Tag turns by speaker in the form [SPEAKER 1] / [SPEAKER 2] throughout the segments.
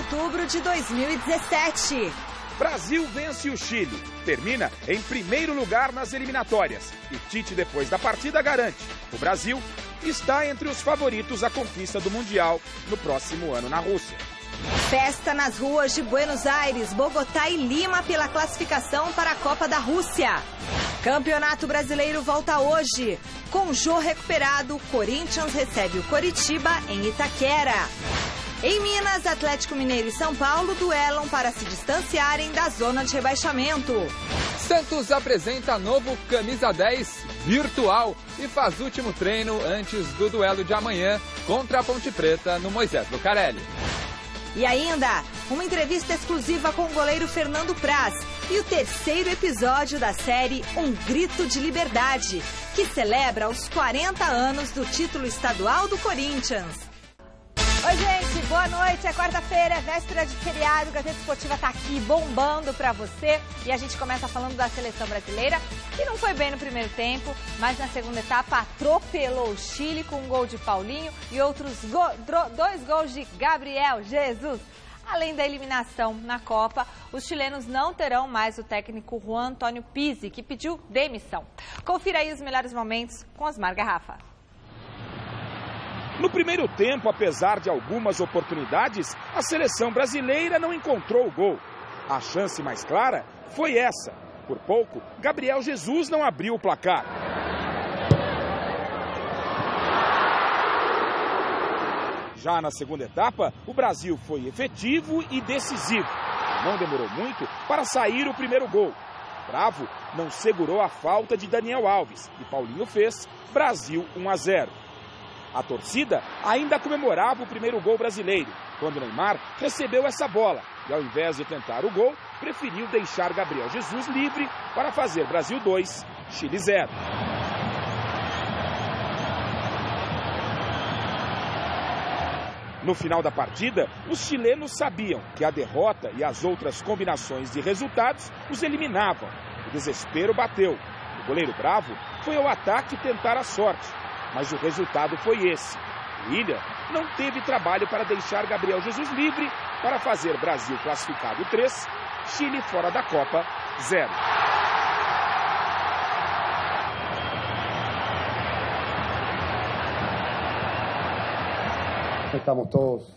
[SPEAKER 1] outubro de 2017.
[SPEAKER 2] Brasil vence o Chile, termina em primeiro lugar nas eliminatórias. E Tite, depois da partida, garante: o Brasil está entre os favoritos à conquista do Mundial no próximo ano na Rússia.
[SPEAKER 1] Festa nas ruas de Buenos Aires, Bogotá e Lima pela classificação para a Copa da Rússia. Campeonato Brasileiro volta hoje. Com Jô recuperado, Corinthians recebe o Coritiba em Itaquera. Em Minas, Atlético Mineiro e São Paulo duelam para se distanciarem da zona de rebaixamento.
[SPEAKER 3] Santos apresenta novo Camisa 10 virtual e faz último treino antes do duelo de amanhã contra a Ponte Preta no Moisés Lucarelli.
[SPEAKER 1] E ainda, uma entrevista exclusiva com o goleiro Fernando Praz e o terceiro episódio da série Um Grito de Liberdade, que celebra os 40 anos do título estadual do Corinthians. Oi, gente, boa noite. É quarta-feira, é véspera de feriado. Gazeta Esportiva tá aqui bombando pra você. E a gente começa falando da seleção brasileira, que não foi bem no primeiro tempo, mas na segunda etapa atropelou o Chile com um gol de Paulinho e outros dois gols de Gabriel Jesus. Além da eliminação na Copa, os chilenos não terão mais o técnico Juan Antônio Pizzi, que pediu demissão. Confira aí os melhores momentos com Osmar Garrafa.
[SPEAKER 2] No primeiro tempo, apesar de algumas oportunidades, a seleção brasileira não encontrou o gol. A chance mais clara foi essa. Por pouco, Gabriel Jesus não abriu o placar. Já na segunda etapa, o Brasil foi efetivo e decisivo. Não demorou muito para sair o primeiro gol. Bravo não segurou a falta de Daniel Alves e Paulinho fez. Brasil 1-0. A torcida ainda comemorava o primeiro gol brasileiro, quando Neymar recebeu essa bola e, ao invés de tentar o gol, preferiu deixar Gabriel Jesus livre para fazer Brasil 2, Chile 0. No final da partida, os chilenos sabiam que a derrota e as outras combinações de resultados os eliminavam. O desespero bateu. O goleiro Bravo foi ao ataque tentar a sorte. Mas o resultado foi esse. William não teve trabalho para deixar Gabriel Jesus livre para fazer Brasil classificado 3, Chile fora da Copa 0.
[SPEAKER 4] Estamos todos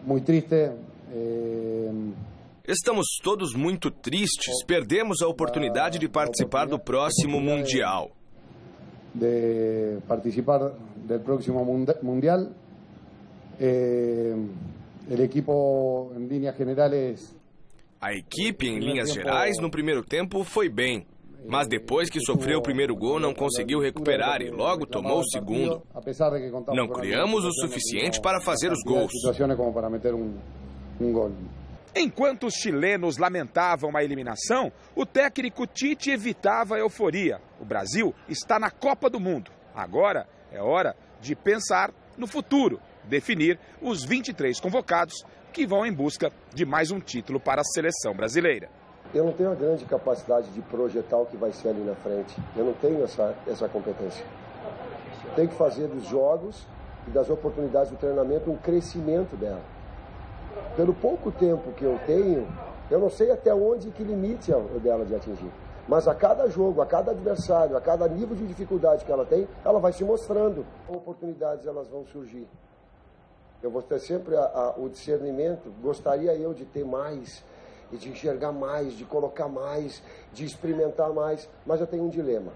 [SPEAKER 4] muito tristes.
[SPEAKER 5] Estamos todos muito tristes. Perdemos a oportunidade de participar do próximo Mundial.
[SPEAKER 4] De participar del próximo mundial. El equipo en líneas generales.
[SPEAKER 5] A equipe, em linhas gerais, no primeiro tempo foi bem, mas depois que sofreu o primeiro gol não conseguiu recuperar e logo tomou o segundo. Não criamos o suficiente para fazer os gols.
[SPEAKER 2] Enquanto os chilenos lamentavam a eliminação, o técnico Tite evitava a euforia. O Brasil está na Copa do Mundo. Agora é hora de pensar no futuro, definir os 23 convocados que vão em busca de mais um título para a seleção brasileira.
[SPEAKER 6] Eu não tenho a grande capacidade de projetar o que vai ser ali na frente. Eu não tenho essa competência. Tenho que fazer dos jogos e das oportunidades do treinamento um crescimento dela. Pelo pouco tempo que eu tenho, eu não sei até onde, que limite é dela de atingir. Mas a cada jogo, a cada adversário, a cada nível de dificuldade que ela tem, ela vai se mostrando. Oportunidades elas vão surgir. Eu vou ter sempre o discernimento, gostaria eu de ter mais, e de enxergar mais, de colocar mais, de experimentar mais, mas eu tenho um dilema.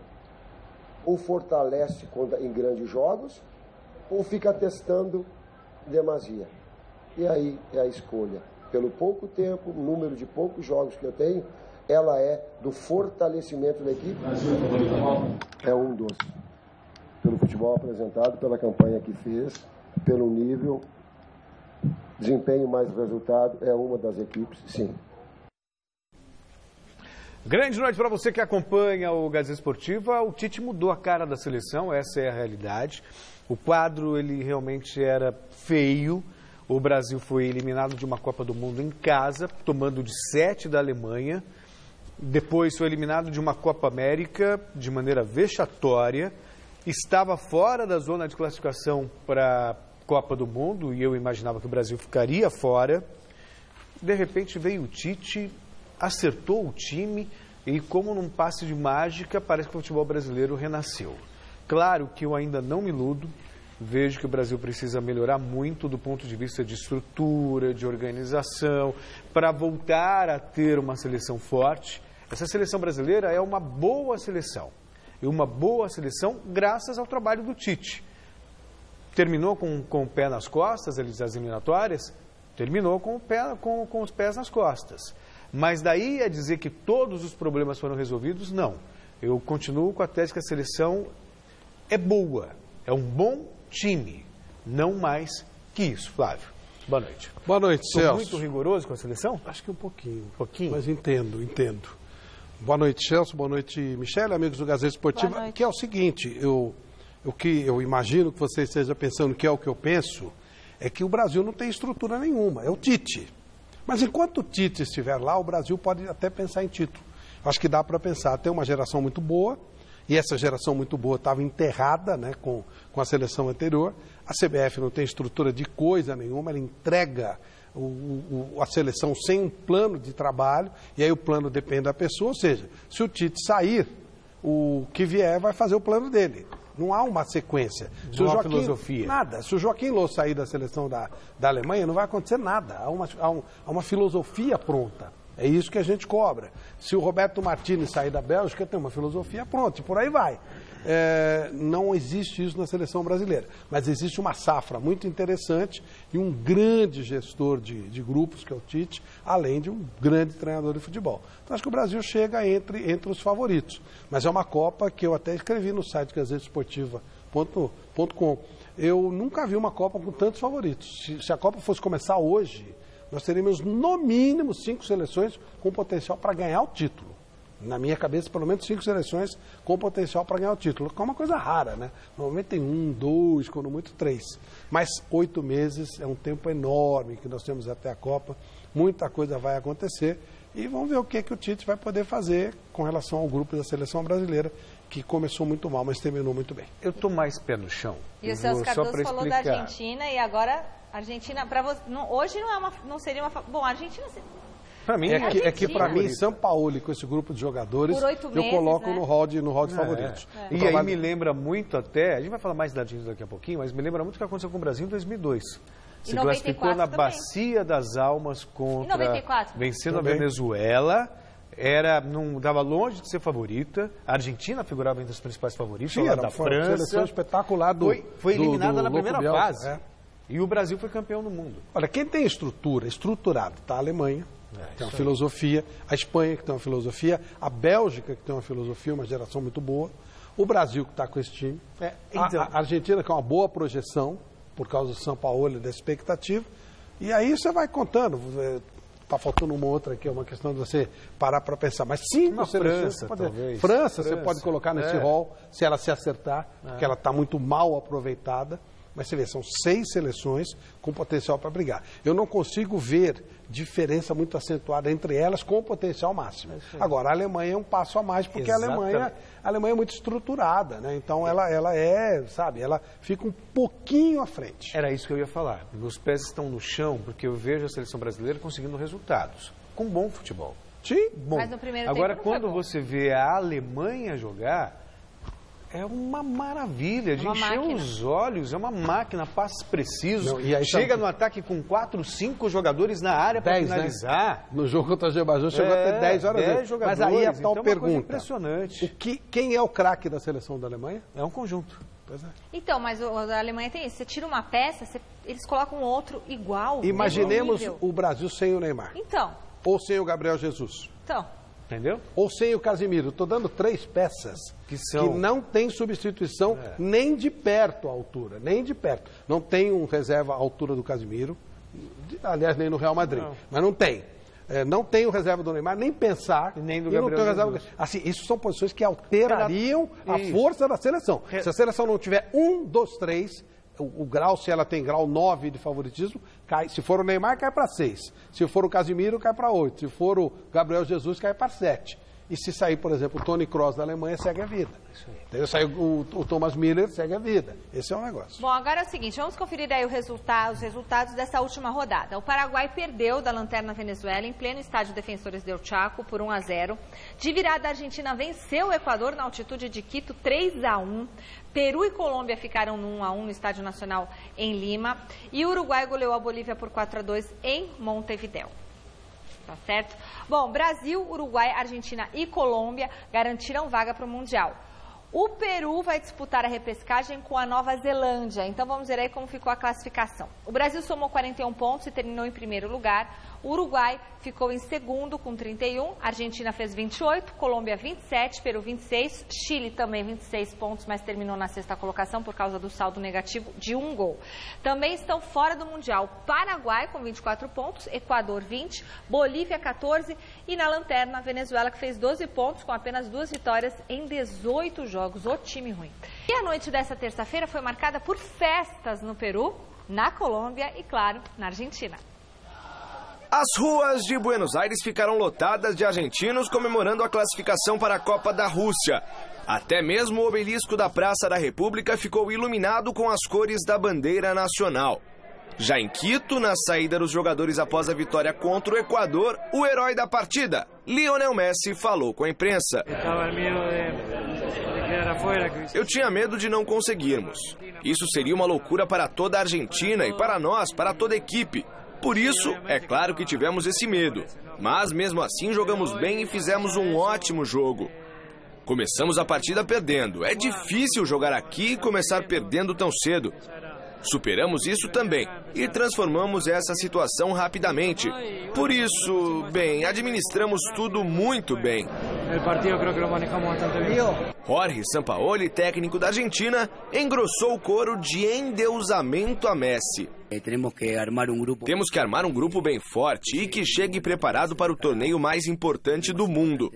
[SPEAKER 6] Ou fortalece em grandes jogos, ou fica testando demasia. E aí é a escolha. Pelo pouco tempo, o número de poucos jogos que eu tenho, ela é do fortalecimento da equipe. É um dos. Pelo futebol apresentado, pela campanha que fez, pelo nível, desempenho mais resultado, é uma das equipes, sim.
[SPEAKER 7] Grande noite para você que acompanha o Gazeta Esportiva. O Tite mudou a cara da seleção, essa é a realidade. O quadro, ele realmente era feio. O Brasil foi eliminado de uma Copa do Mundo em casa, tomando de 7 da Alemanha. Depois foi eliminado de uma Copa América de maneira vexatória. Estava fora da zona de classificação para Copa do Mundo e eu imaginava que o Brasil ficaria fora. De repente veio o Tite, acertou o time e, como num passe de mágica, parece que o futebol brasileiro renasceu. Claro que eu ainda não me iludo, vejo que o Brasil precisa melhorar muito do ponto de vista de estrutura, de organização, para voltar a ter uma seleção forte. Essa seleção brasileira é uma boa seleção. E uma boa seleção graças ao trabalho do Tite. Terminou com o pé nas costas, as eliminatórias, terminou com os pés nas costas. Mas daí a dizer que todos os problemas foram resolvidos, não. Eu continuo com a tese que a seleção é boa, é um bom time, não mais que isso. Flávio, boa noite.
[SPEAKER 8] Boa noite, Celso.
[SPEAKER 7] Estou muito rigoroso com a seleção?
[SPEAKER 8] Acho que um pouquinho.
[SPEAKER 7] Um pouquinho?
[SPEAKER 8] Mas entendo. Boa noite, Celso. Boa noite, Michele, amigos do Gazeta Esportiva. Que é o seguinte, o que eu imagino que você esteja pensando, que é o que eu penso, é que o Brasil não tem estrutura nenhuma, é o Tite. Mas enquanto o Tite estiver lá, o Brasil pode até pensar em título. Acho que dá para pensar. Tem uma geração muito boa, e essa geração muito boa estava enterrada, né, com a seleção anterior. A CBF não tem estrutura de coisa nenhuma, ela entrega a seleção sem um plano de trabalho, e aí o plano depende da pessoa, ou seja, se o Tite sair, o que vier vai fazer o plano dele. Não há uma sequência.
[SPEAKER 7] Não há filosofia.
[SPEAKER 8] Nada. Se o Joaquim Löw sair da seleção da Alemanha, não vai acontecer nada. Há uma filosofia pronta. É isso que a gente cobra. Se o Roberto Martinez sair da Bélgica, tem uma filosofia pronta. E por aí vai. Não existe isso na seleção brasileira. Mas existe uma safra muito interessante e um grande gestor de grupos, que é o Tite, além de um grande treinador de futebol. Então, acho que o Brasil chega entre os favoritos. Mas é uma Copa que eu até escrevi no site gazetesportiva.com. Eu nunca vi uma Copa com tantos favoritos. Se a Copa fosse começar hoje, nós teríamos no mínimo 5 seleções com potencial para ganhar o título. Na minha cabeça, pelo menos 5 seleções com potencial para ganhar o título, que é uma coisa rara, né? Normalmente tem 1, 2, quando muito 3. Mas 8 meses é um tempo enorme que nós temos até a Copa. Muita coisa vai acontecer e vamos ver o que o Tite vai poder fazer com relação ao grupo da seleção brasileira, que começou muito mal, mas terminou muito bem.
[SPEAKER 7] Eu estou mais pé no chão.
[SPEAKER 1] E o Celso Cardoso falou da Argentina e agora a Argentina, para você, hoje não seria uma... Bom, a Argentina...
[SPEAKER 8] Para mim, para mim, São Paulo, com esse grupo de jogadores, eu coloco, né, no hall de favoritos.
[SPEAKER 7] E aí me lembra muito até, a gente vai falar mais da Argentina daqui a pouquinho, mas me lembra muito o que aconteceu com o Brasil em 2002. Se classificou na Bacia das Almas contra... vencendo a Venezuela, não dava longe de ser favorita. A Argentina figurava entre os principais favoritos.
[SPEAKER 8] Sim, era da França. Uma seleção espetacular
[SPEAKER 7] foi eliminada na primeira fase. E o Brasil foi campeão do mundo.
[SPEAKER 8] Olha, quem tem estruturado, está a Alemanha. Tem uma filosofia, a Espanha que tem uma filosofia, a Bélgica que tem uma filosofia, uma geração muito boa, o Brasil que está com esse time, a Argentina que é uma boa projeção, por causa do São Paulo e da expectativa, e aí você vai contando, está faltando uma outra aqui, é uma questão de você parar para pensar, mas sim, França você pode colocar nesse hall, se ela se acertar, porque ela está muito mal aproveitada. Mas você vê, são 6 seleções com potencial para brigar. Eu não consigo ver diferença muito acentuada entre elas com o potencial máximo. Agora, a Alemanha é um passo a mais, porque a Alemanha é muito estruturada, né? Então ela fica um pouquinho à frente.
[SPEAKER 7] Era isso que eu ia falar. Meus pés estão no chão, porque eu vejo a seleção brasileira conseguindo resultados, com bom futebol.
[SPEAKER 8] Sim,
[SPEAKER 7] bom.
[SPEAKER 1] Mas no primeiro
[SPEAKER 7] Agora,
[SPEAKER 1] tempo
[SPEAKER 7] quando você vê a Alemanha jogar... é uma maravilha, de encher os olhos, é uma máquina, passes precisos. Chega no ataque com 4, 5 jogadores na área para finalizar.
[SPEAKER 8] Né? No jogo contra o Azerbaijão chegou até 10 horas.
[SPEAKER 7] Mas aí é a tal pergunta. Impressionante.
[SPEAKER 8] Quem é o craque da seleção da Alemanha?
[SPEAKER 7] É um conjunto.
[SPEAKER 8] Pois é.
[SPEAKER 1] Então, mas a Alemanha tem isso. Você tira uma peça, eles colocam outro igual.
[SPEAKER 8] Imaginemos o Brasil sem o Neymar.
[SPEAKER 1] Então.
[SPEAKER 8] Ou sem o Gabriel Jesus.
[SPEAKER 1] Então.
[SPEAKER 8] Entendeu? Ou sem o Casimiro. Estou dando 3 peças que não tem substituição nem de perto à altura, nem de perto. Não tem um reserva à altura do Casimiro, aliás, nem no Real Madrid, mas não tem. Não tem o reserva do Neymar, nem pensar.
[SPEAKER 7] Nem do Gabriel Jesus.
[SPEAKER 8] Assim, isso são posições que alterariam a força da seleção. Se a seleção não tiver 1, 2, 3... O grau, se ela tem grau 9 de favoritismo, cai. Se for o Neymar, cai para 6. Se for o Casimiro, cai para 8. Se for o Gabriel Jesus, cai para 7. E se sair, por exemplo, o Toni Kroos da Alemanha, segue a vida. Entendeu? Saiu o Thomas Müller, segue a vida. Esse é o negócio.
[SPEAKER 1] Bom, agora é o seguinte, vamos conferir aí os resultados dessa última rodada. O Paraguai perdeu da Lanterna Venezuela em pleno estádio Defensores del Chaco por 1-0. De virada, a Argentina venceu o Equador na altitude de Quito 3-1. Peru e Colômbia ficaram no 1-1 no Estádio Nacional em Lima. E o Uruguai goleou a Bolívia por 4-2 em Montevidéu. Tá certo? Bom, Brasil, Uruguai, Argentina e Colômbia garantiram vaga para o Mundial. O Peru vai disputar a repescagem com a Nova Zelândia. Então vamos ver aí como ficou a classificação. O Brasil somou 41 pontos e terminou em primeiro lugar. O Uruguai ficou em segundo com 31, a Argentina fez 28, Colômbia 27, Peru 26, Chile também 26 pontos, mas terminou na sexta colocação por causa do saldo negativo de 1 gol. Também estão fora do Mundial Paraguai com 24 pontos, Equador 20, Bolívia 14 e na lanterna Venezuela que fez 12 pontos com apenas 2 vitórias em 18 jogos, o time ruim. E a noite dessa terça-feira foi marcada por festas no Peru, na Colômbia e, claro, na Argentina.
[SPEAKER 5] As ruas de Buenos Aires ficaram lotadas de argentinos comemorando a classificação para a Copa da Rússia. Até mesmo o obelisco da Praça da República ficou iluminado com as cores da bandeira nacional. Já em Quito, na saída dos jogadores após a vitória contra o Equador, o herói da partida, Lionel Messi, falou com a imprensa. Eu tinha medo de não conseguirmos. Isso seria uma loucura para toda a Argentina e para nós, para toda a equipe. Por isso, é claro que tivemos esse medo, mas mesmo assim jogamos bem e fizemos um ótimo jogo. Começamos a partida perdendo. É difícil jogar aqui e começar perdendo tão cedo. Superamos isso também e transformamos essa situação rapidamente. Por isso, bem, administramos tudo muito bem. Jorge Sampaoli, técnico da Argentina, engrossou o coro de endeusamento a Messi. Temos que armar um grupo bem forte e que chegue preparado para o torneio mais importante do mundo.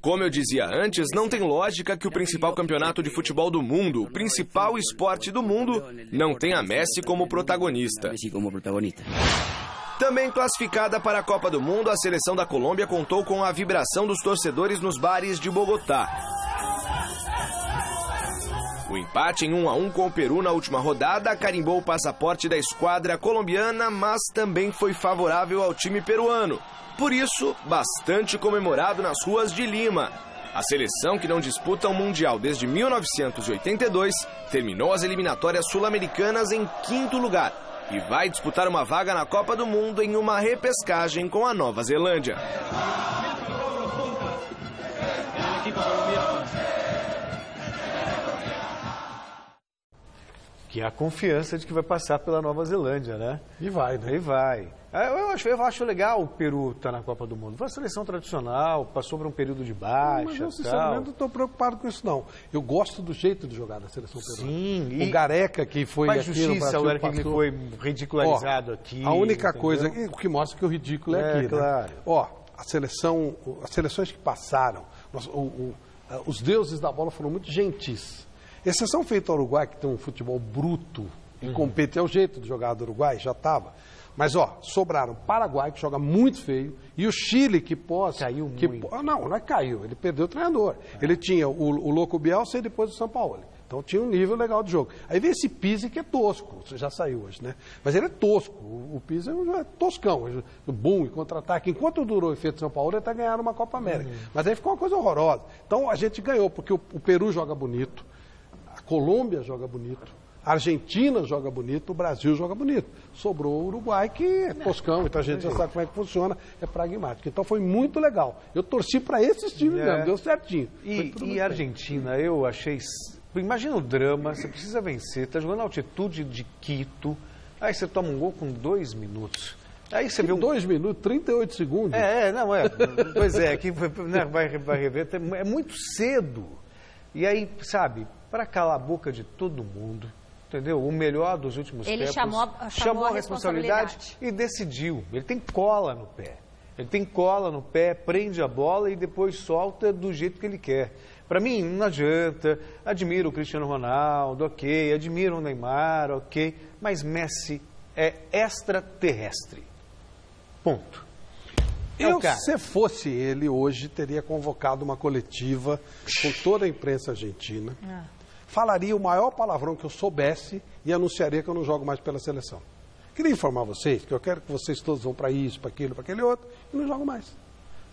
[SPEAKER 5] Como eu dizia antes, não tem lógica que o principal campeonato de futebol do mundo, o principal esporte do mundo, não tenha Messi como protagonista. Também classificada para a Copa do Mundo, a seleção da Colômbia contou com a vibração dos torcedores nos bares de Bogotá. O empate em 1-1 com o Peru na última rodada carimbou o passaporte da esquadra colombiana, mas também foi favorável ao time peruano. Por isso, bastante comemorado nas ruas de Lima. A seleção, que não disputa o Mundial desde 1982, terminou as eliminatórias sul-americanas em 5º lugar e vai disputar uma vaga na Copa do Mundo em uma repescagem com a Nova Zelândia.
[SPEAKER 7] Que é a confiança de que vai passar pela Nova Zelândia, né?
[SPEAKER 8] E vai, né?
[SPEAKER 7] E vai. Eu acho legal o Peru estar na Copa do Mundo. Foi uma seleção tradicional, passou por um período de baixa.
[SPEAKER 8] Mas eu, sinceramente, não estou preocupado com isso, não. Eu gosto do jeito de jogar da seleção peruana.
[SPEAKER 7] Sim.
[SPEAKER 8] O Gareca, que foi
[SPEAKER 7] aqui
[SPEAKER 8] no Brasil,
[SPEAKER 7] o Gareca que foi ridicularizado aqui.
[SPEAKER 8] A única
[SPEAKER 7] entendeu?
[SPEAKER 8] coisa, o que mostra que o ridículo é aqui,
[SPEAKER 7] claro.
[SPEAKER 8] Né? Ó, as seleções que passaram, os deuses da bola foram muito gentis. Exceção feita ao Uruguai, que tem um futebol bruto e compete, é o jeito de jogar do Uruguai, já estava. Mas, ó, sobraram o Paraguai, que joga muito feio, e o Chile, que
[SPEAKER 7] caiu muito.
[SPEAKER 8] Não é caiu, ele perdeu o treinador. Ele tinha o Louco Bielsa e depois o Sampaoli. Então tinha um nível legal de jogo. Aí vem esse Pizzi, que é tosco, já saiu hoje, né? Mas ele é tosco, o Pizzi é toscão, bom e contra-ataque. Enquanto durou o efeito São Paulo, ele até ganharam uma Copa América. Mas aí ficou uma coisa horrorosa. Então a gente ganhou, porque o Peru joga bonito, a Colômbia joga bonito, a Argentina joga bonito, o Brasil joga bonito. Sobrou o Uruguai, que é toscão, então a gente já sabe como é que funciona, é pragmático. Então foi muito legal. Eu torci para esses times mesmo, deu certinho.
[SPEAKER 7] E a Argentina, eu achei... Imagina o drama, você precisa vencer, está jogando na altitude de Quito, aí você toma um gol com 2 minutos. Aí você vê
[SPEAKER 8] 2 minutos, 38 segundos.
[SPEAKER 7] Pois é, aqui vai rever, é muito cedo. E aí, sabe, para calar a boca de todo mundo, entendeu? O melhor dos últimos tempos.
[SPEAKER 1] Ele chamou a responsabilidade
[SPEAKER 7] e decidiu. Ele tem cola no pé. Ele tem cola no pé, prende a bola e depois solta do jeito que ele quer. Para mim, não adianta. Admiro o Cristiano Ronaldo, ok. Admiro o Neymar, ok. Mas Messi é extraterrestre. Ponto.
[SPEAKER 8] Se fosse ele, hoje teria convocado uma coletiva com toda a imprensa argentina. Falaria o maior palavrão que eu soubesse e anunciaria que eu não jogo mais pela seleção. Queria informar vocês que eu quero que vocês todos vão para isso, para aquilo, para aquele outro, e não jogo mais.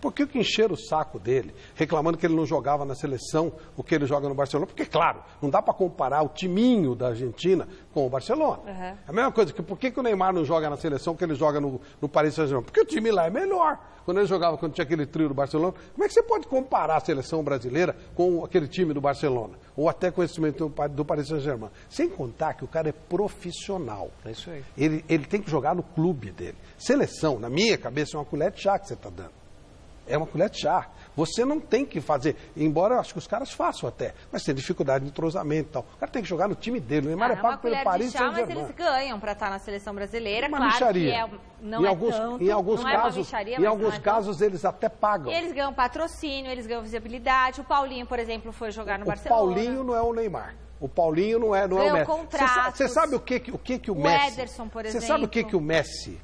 [SPEAKER 8] Porque o que encheram o saco dele, reclamando que ele não jogava na seleção o que ele joga no Barcelona, porque, claro, não dá para comparar o timinho da Argentina com o Barcelona. É a mesma coisa que por que o Neymar não joga na seleção que ele joga no Paris Saint-Germain? Porque o time lá é melhor. Quando ele jogava, quando tinha aquele trio do Barcelona, como é que você pode comparar a seleção brasileira com aquele time do Barcelona? Ou até com esse time do Paris Saint-Germain? Sem contar que o cara é profissional.
[SPEAKER 7] É isso aí.
[SPEAKER 8] Ele tem que jogar no clube dele. Seleção, na minha cabeça, é uma colher de chá que você está dando. É uma colher de chá. Você não tem que fazer, embora eu acho que os caras façam até, mas tem dificuldade de entrosamento e tal. O cara tem que jogar no time dele. O Neymar é pago pelo Paris Saint-Germain.
[SPEAKER 1] Mas eles ganham para estar na seleção brasileira,
[SPEAKER 8] uma
[SPEAKER 1] claro
[SPEAKER 8] micharia.
[SPEAKER 1] Que não é tanto.
[SPEAKER 8] Em alguns casos eles até pagam.
[SPEAKER 1] E eles ganham patrocínio, eles ganham visibilidade. O Paulinho, por exemplo, foi jogar no Barcelona.
[SPEAKER 8] O Paulinho não é o Neymar. O Paulinho não é o Messi. Você sabe o que o Messi...
[SPEAKER 1] O Ederson, por exemplo.
[SPEAKER 8] Você sabe o que o Messi,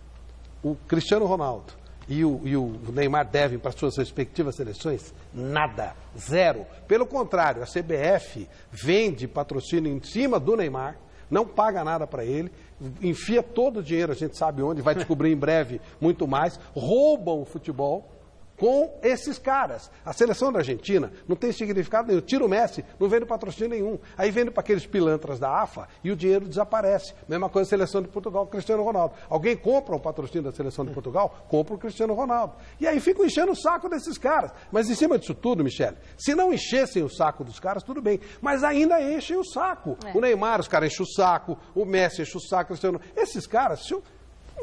[SPEAKER 8] o Cristiano Ronaldo e o Neymar devem para suas respectivas seleções? Nada. Zero. Pelo contrário, a CBF vende patrocínio em cima do Neymar, não paga nada para ele, enfia todo o dinheiro, a gente sabe onde, vai descobrir em breve muito mais, roubam o futebol com esses caras. A seleção da Argentina não tem significado nenhum. Tira o Messi, não vende patrocínio nenhum. Aí vende para aqueles pilantras da AFA e o dinheiro desaparece. Mesma coisa a seleção de Portugal, Cristiano Ronaldo. Alguém compra o patrocínio da seleção de Portugal, compra o Cristiano Ronaldo. E aí ficam enchendo o saco desses caras. Mas em cima disso tudo, Michele, se não enchessem o saco dos caras, tudo bem. Mas ainda enchem o saco. O Neymar, os caras enchem o saco, o Messi enche o saco, o Cristiano... Esses caras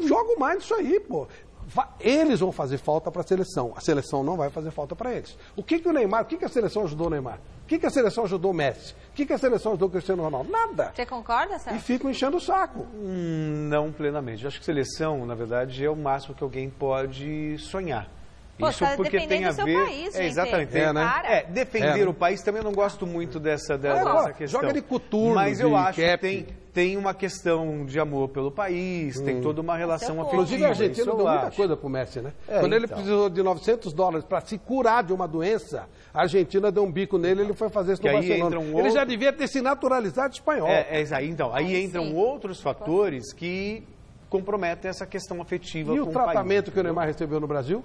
[SPEAKER 8] jogam mais disso aí, pô. Eles vão fazer falta para a seleção não vai fazer falta para eles. O que o Neymar, o que a seleção ajudou o Neymar? O que a seleção ajudou o Messi? O que a seleção ajudou o Cristiano Ronaldo? Nada.
[SPEAKER 1] Você concorda, Sérgio?
[SPEAKER 8] E ficam enchendo o saco.
[SPEAKER 7] Não plenamente. Eu acho que seleção, na verdade, é o máximo que alguém pode sonhar.
[SPEAKER 1] Pô,
[SPEAKER 7] isso porque tem a ver.
[SPEAKER 1] País,
[SPEAKER 7] exatamente. Defender o país também eu não gosto muito dessa questão.
[SPEAKER 8] Joga de coturno.
[SPEAKER 7] Mas eu acho que tem uma questão de amor pelo país, tem toda uma relação afetiva.
[SPEAKER 8] Inclusive a Argentina deu muita coisa pro Messi, né? Quando ele precisou de $900 para se curar de uma doença, a Argentina deu um bico nele e ele foi fazer isso no Barcelona. Ele já devia ter se naturalizado espanhol.
[SPEAKER 7] Aí entram outros fatores que comprometem essa questão afetiva com o país.
[SPEAKER 8] E o tratamento que o Neymar recebeu no Brasil?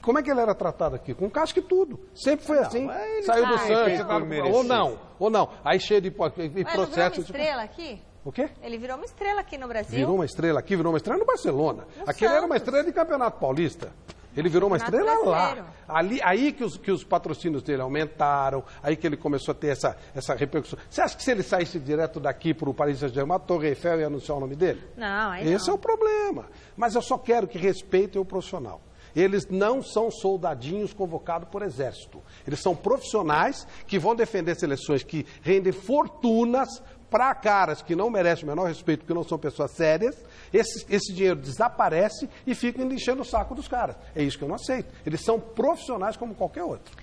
[SPEAKER 8] Como é que ele era tratado aqui? Com casca e tudo. Sempre foi assim. Saiu do Santos. Ou não. Aí cheio de processo.
[SPEAKER 1] Ele virou uma estrela aqui?
[SPEAKER 8] O quê?
[SPEAKER 1] Ele virou uma estrela aqui no Brasil.
[SPEAKER 8] Virou uma estrela aqui, virou uma estrela no Barcelona. Aquele era uma estrela de Campeonato Paulista. Ele virou uma estrela lá. Aí que os patrocínios dele aumentaram, aí que ele começou a ter essa repercussão. Você acha que se ele saísse direto daqui para o Paris Saint-Germain, a Torre Eiffel ia anunciar o nome dele?
[SPEAKER 1] Não, aí
[SPEAKER 8] Esse é o problema. Mas eu só quero que respeitem o profissional. Eles não são soldadinhos convocados por exército. Eles são profissionais que vão defender seleções que rendem fortunas para caras que não merecem o menor respeito, porque não são pessoas sérias. Esse dinheiro desaparece e fica enchendo o saco dos caras. É isso que eu não aceito. Eles são profissionais como qualquer outro.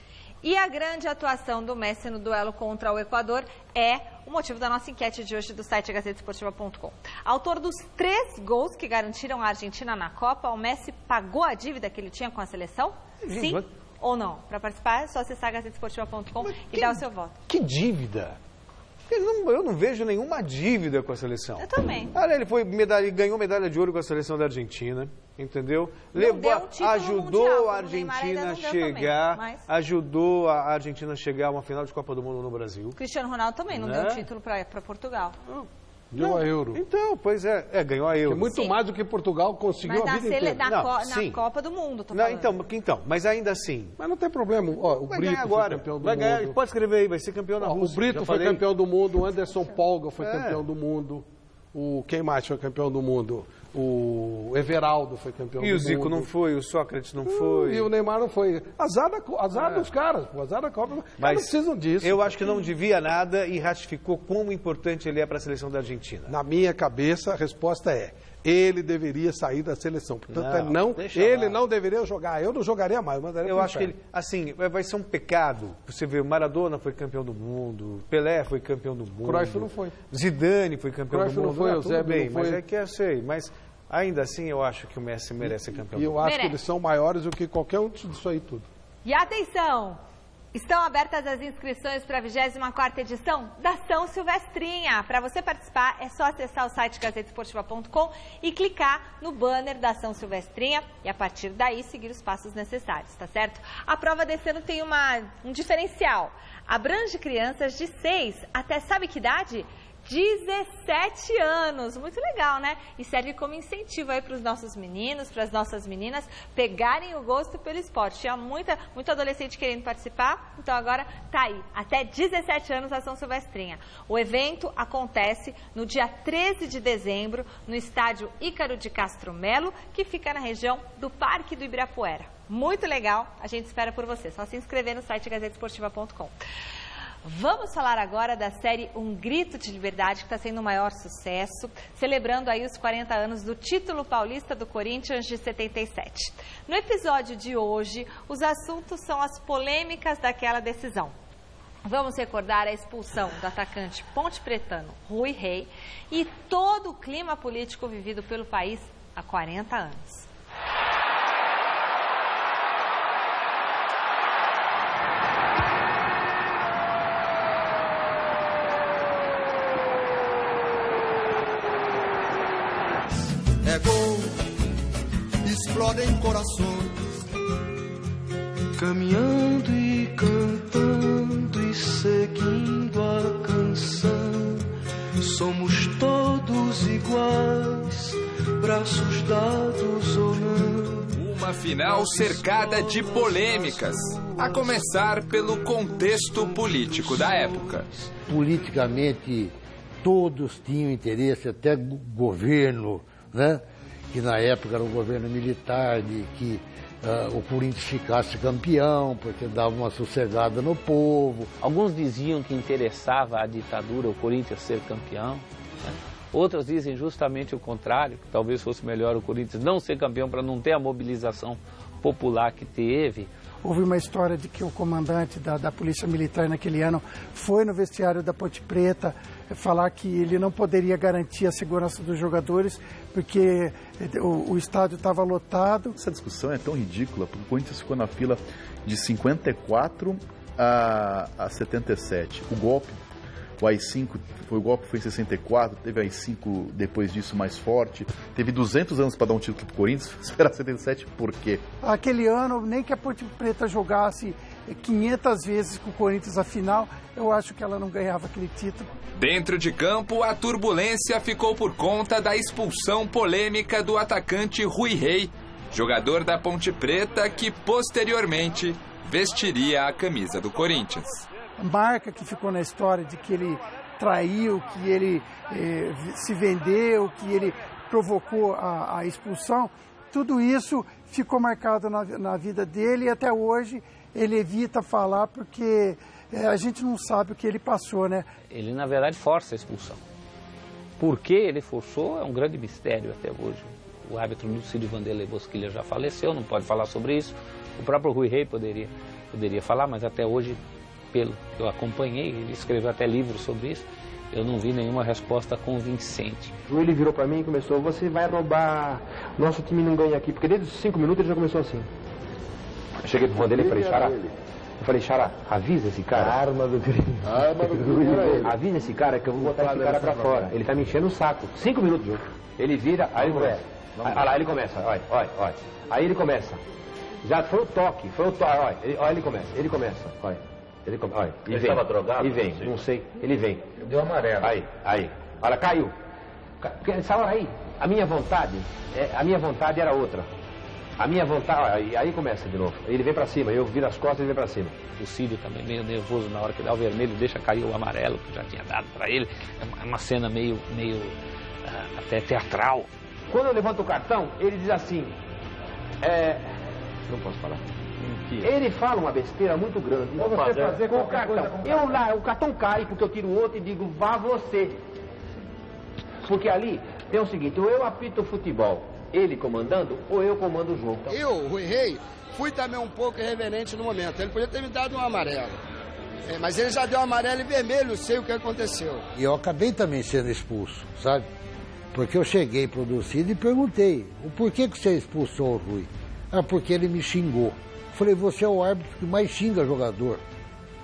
[SPEAKER 1] E a grande atuação do Messi no duelo contra o Equador é o motivo da nossa enquete de hoje do site gazetesportiva.com. Autor dos 3 gols que garantiram a Argentina na Copa, o Messi pagou a dívida que ele tinha com a seleção? Sim ou não? Para participar é só acessar gazetesportiva.com e dar o seu voto.
[SPEAKER 7] Que dívida? Eu não vejo nenhuma dívida com a seleção.
[SPEAKER 1] Eu também.
[SPEAKER 7] Olha, ele ganhou medalha de ouro com a seleção da Argentina, entendeu? Ajudou a Argentina a chegar, ajudou a Argentina a chegar a uma final de Copa do Mundo no Brasil.
[SPEAKER 1] Cristiano Ronaldo também não deu título para Portugal.
[SPEAKER 8] Ganhou a Euro.
[SPEAKER 7] Então, pois ganhou a Euro.
[SPEAKER 8] É muito mais do que Portugal conseguiu a vida inteira.
[SPEAKER 1] Na Copa do Mundo, tô falando.
[SPEAKER 7] Então, mas ainda assim.
[SPEAKER 8] Mas não tem problema. O Brito foi campeão do mundo.
[SPEAKER 7] Pode escrever aí, vai ser campeão na Rússia.
[SPEAKER 8] O Brito foi campeão do mundo, o Anderson Polga foi campeão do mundo. Quem mais foi campeão do mundo? O Everaldo foi campeão do mundo.
[SPEAKER 7] E o Zico não foi, o Sócrates não foi.
[SPEAKER 8] E o Neymar não foi. Azar dos caras, azar da Copa. Mas não precisam disso.
[SPEAKER 7] Eu acho que não devia nada e ratificou como importante ele é para a seleção da Argentina.
[SPEAKER 8] Na minha cabeça, a resposta é: ele deveria sair da seleção. Portanto, ele não deveria jogar. Eu não jogaria mais.
[SPEAKER 7] Eu acho que ele, assim, vai ser um pecado. Você vê, o Maradona foi campeão do mundo, Pelé foi campeão do mundo.
[SPEAKER 8] Cruyff não foi.
[SPEAKER 7] Zidane foi campeão do mundo.
[SPEAKER 8] Não foi, o Zé
[SPEAKER 7] bem, mas é que eu sei. Mas Ainda assim, eu acho que o Messi merece ser campeão.
[SPEAKER 8] E eu acho que eles são maiores do que qualquer outro disso aí tudo.
[SPEAKER 1] E atenção! Estão abertas as inscrições para a 24ª edição da São Silvestrinha. Para você participar, é só acessar o site gazetesportiva.com e clicar no banner da São Silvestrinha e, a partir daí, seguir os passos necessários, tá certo? A prova desse ano tem um diferencial. Abrange crianças de 6 até, sabe que idade? 17 anos, muito legal, né? E serve como incentivo aí para os nossos meninos, para as nossas meninas pegarem o gosto pelo esporte. Tinha muito adolescente querendo participar, então agora tá aí, até 17 anos a São Silvestrinha. O evento acontece no dia 13 de dezembro, no estádio Ícaro de Castro Melo, que fica na região do Parque do Ibirapuera. Muito legal, a gente espera por você, só se inscrever no site gazetesportiva.com. Vamos falar agora da série Um Grito de Liberdade, que está sendo o maior sucesso, celebrando aí os 40 anos do título paulista do Corinthians de 77. No episódio de hoje, os assuntos são as polêmicas daquela decisão. Vamos recordar a expulsão do atacante pontepretano Rui Rei e todo o clima político vivido pelo país há 40 anos.
[SPEAKER 9] É gol, explodem corações, caminhando e cantando e seguindo a canção. Somos todos iguais, braços dados ou não.
[SPEAKER 3] Uma final cercada de polêmicas, a começar pelo contexto político da época.
[SPEAKER 10] Politicamente, todos tinham interesse, até governo, né? Que na época era o governo militar, de que o Corinthians ficasse campeão, porque dava uma sossegada no povo.
[SPEAKER 11] Alguns diziam que interessava a ditadura o Corinthians ser campeão, né? Outros dizem justamente o contrário, que talvez fosse melhor o Corinthians não ser campeão para não ter a mobilização popular que teve.
[SPEAKER 12] Houve uma história de que o comandante da Polícia Militar naquele ano foi no vestiário da Ponte Preta falar que ele não poderia garantir a segurança dos jogadores porque o estádio estava lotado.
[SPEAKER 13] Essa discussão é tão ridícula, porque o Corinthians ficou na fila de 54 a 77. O golpe, o AI-5, o golpe foi em 64, teve AI-5 depois disso mais forte. Teve 200 anos para dar um título para o Corinthians, esperar 77 por quê?
[SPEAKER 12] Aquele ano, nem que a Ponte Preta jogasse 500 vezes com o Corinthians a final, eu acho que ela não ganhava aquele título.
[SPEAKER 3] Dentro de campo, a turbulência ficou por conta da expulsão polêmica do atacante Rui Rei, jogador da Ponte Preta que posteriormente vestiria a camisa do Corinthians.
[SPEAKER 12] A marca que ficou na história de que ele traiu, que ele se vendeu, que ele provocou a expulsão, tudo isso ficou marcado na vida dele e até hoje ele evita falar porque a gente não sabe o que ele passou, né?
[SPEAKER 11] Ele, na verdade, força a expulsão. Por que ele forçou é um grande mistério até hoje. O árbitro Lucídio Vanderlei Bosquilha já faleceu, não pode falar sobre isso. O próprio Rui Rei poderia falar, mas até hoje, pelo que eu acompanhei, ele escreveu até livros sobre isso, eu não vi nenhuma resposta convincente.
[SPEAKER 14] Ele virou para mim e começou, você vai roubar, nosso time não ganha aqui, porque desde os 5 minutos ele já começou assim. Eu cheguei pro Vanderlei e falei, Xará, avisa esse cara. A arma do crime. Avisa esse cara que eu vou botar esse cara pra fora. Ele tá me enchendo o saco. 5 minutos de jogo. Ele vira, aí ele começa. Olha lá, ele começa, olha. Aí ele começa. Já foi o toque, olha, ele começa, olha. Ele estava drogado? E vem, não sei, ele vem.
[SPEAKER 15] Deu amarelo.
[SPEAKER 14] Aí. Olha, caiu. Essa hora aí, a minha vontade era outra. A minha vontade, aí começa de novo. Ele vem pra cima, eu viro as costas e ele vem pra cima.
[SPEAKER 11] O Cílio também meio nervoso na hora que dá o vermelho, deixa cair o amarelo que já tinha dado pra ele. É uma cena meio até teatral.
[SPEAKER 14] Quando eu levanto o cartão, ele diz assim, não posso falar. Ele fala uma besteira muito grande. Então você fazer com o cartão. O cartão cai porque eu tiro o outro e digo, vá você. Porque ali tem o seguinte, ou eu apito o futebol, ele comandando, ou eu comando o jogo.
[SPEAKER 16] Eu, Rui Rei, fui também um pouco irreverente no momento. Ele podia ter me dado um amarelo. Mas ele já deu amarelo e vermelho, sei o que aconteceu.
[SPEAKER 10] E eu acabei também sendo expulso, sabe? Porque eu cheguei pro Ducídio e perguntei, por que você expulsou o Rui? Ah, porque ele me xingou. Falei, você é o árbitro que mais xinga jogador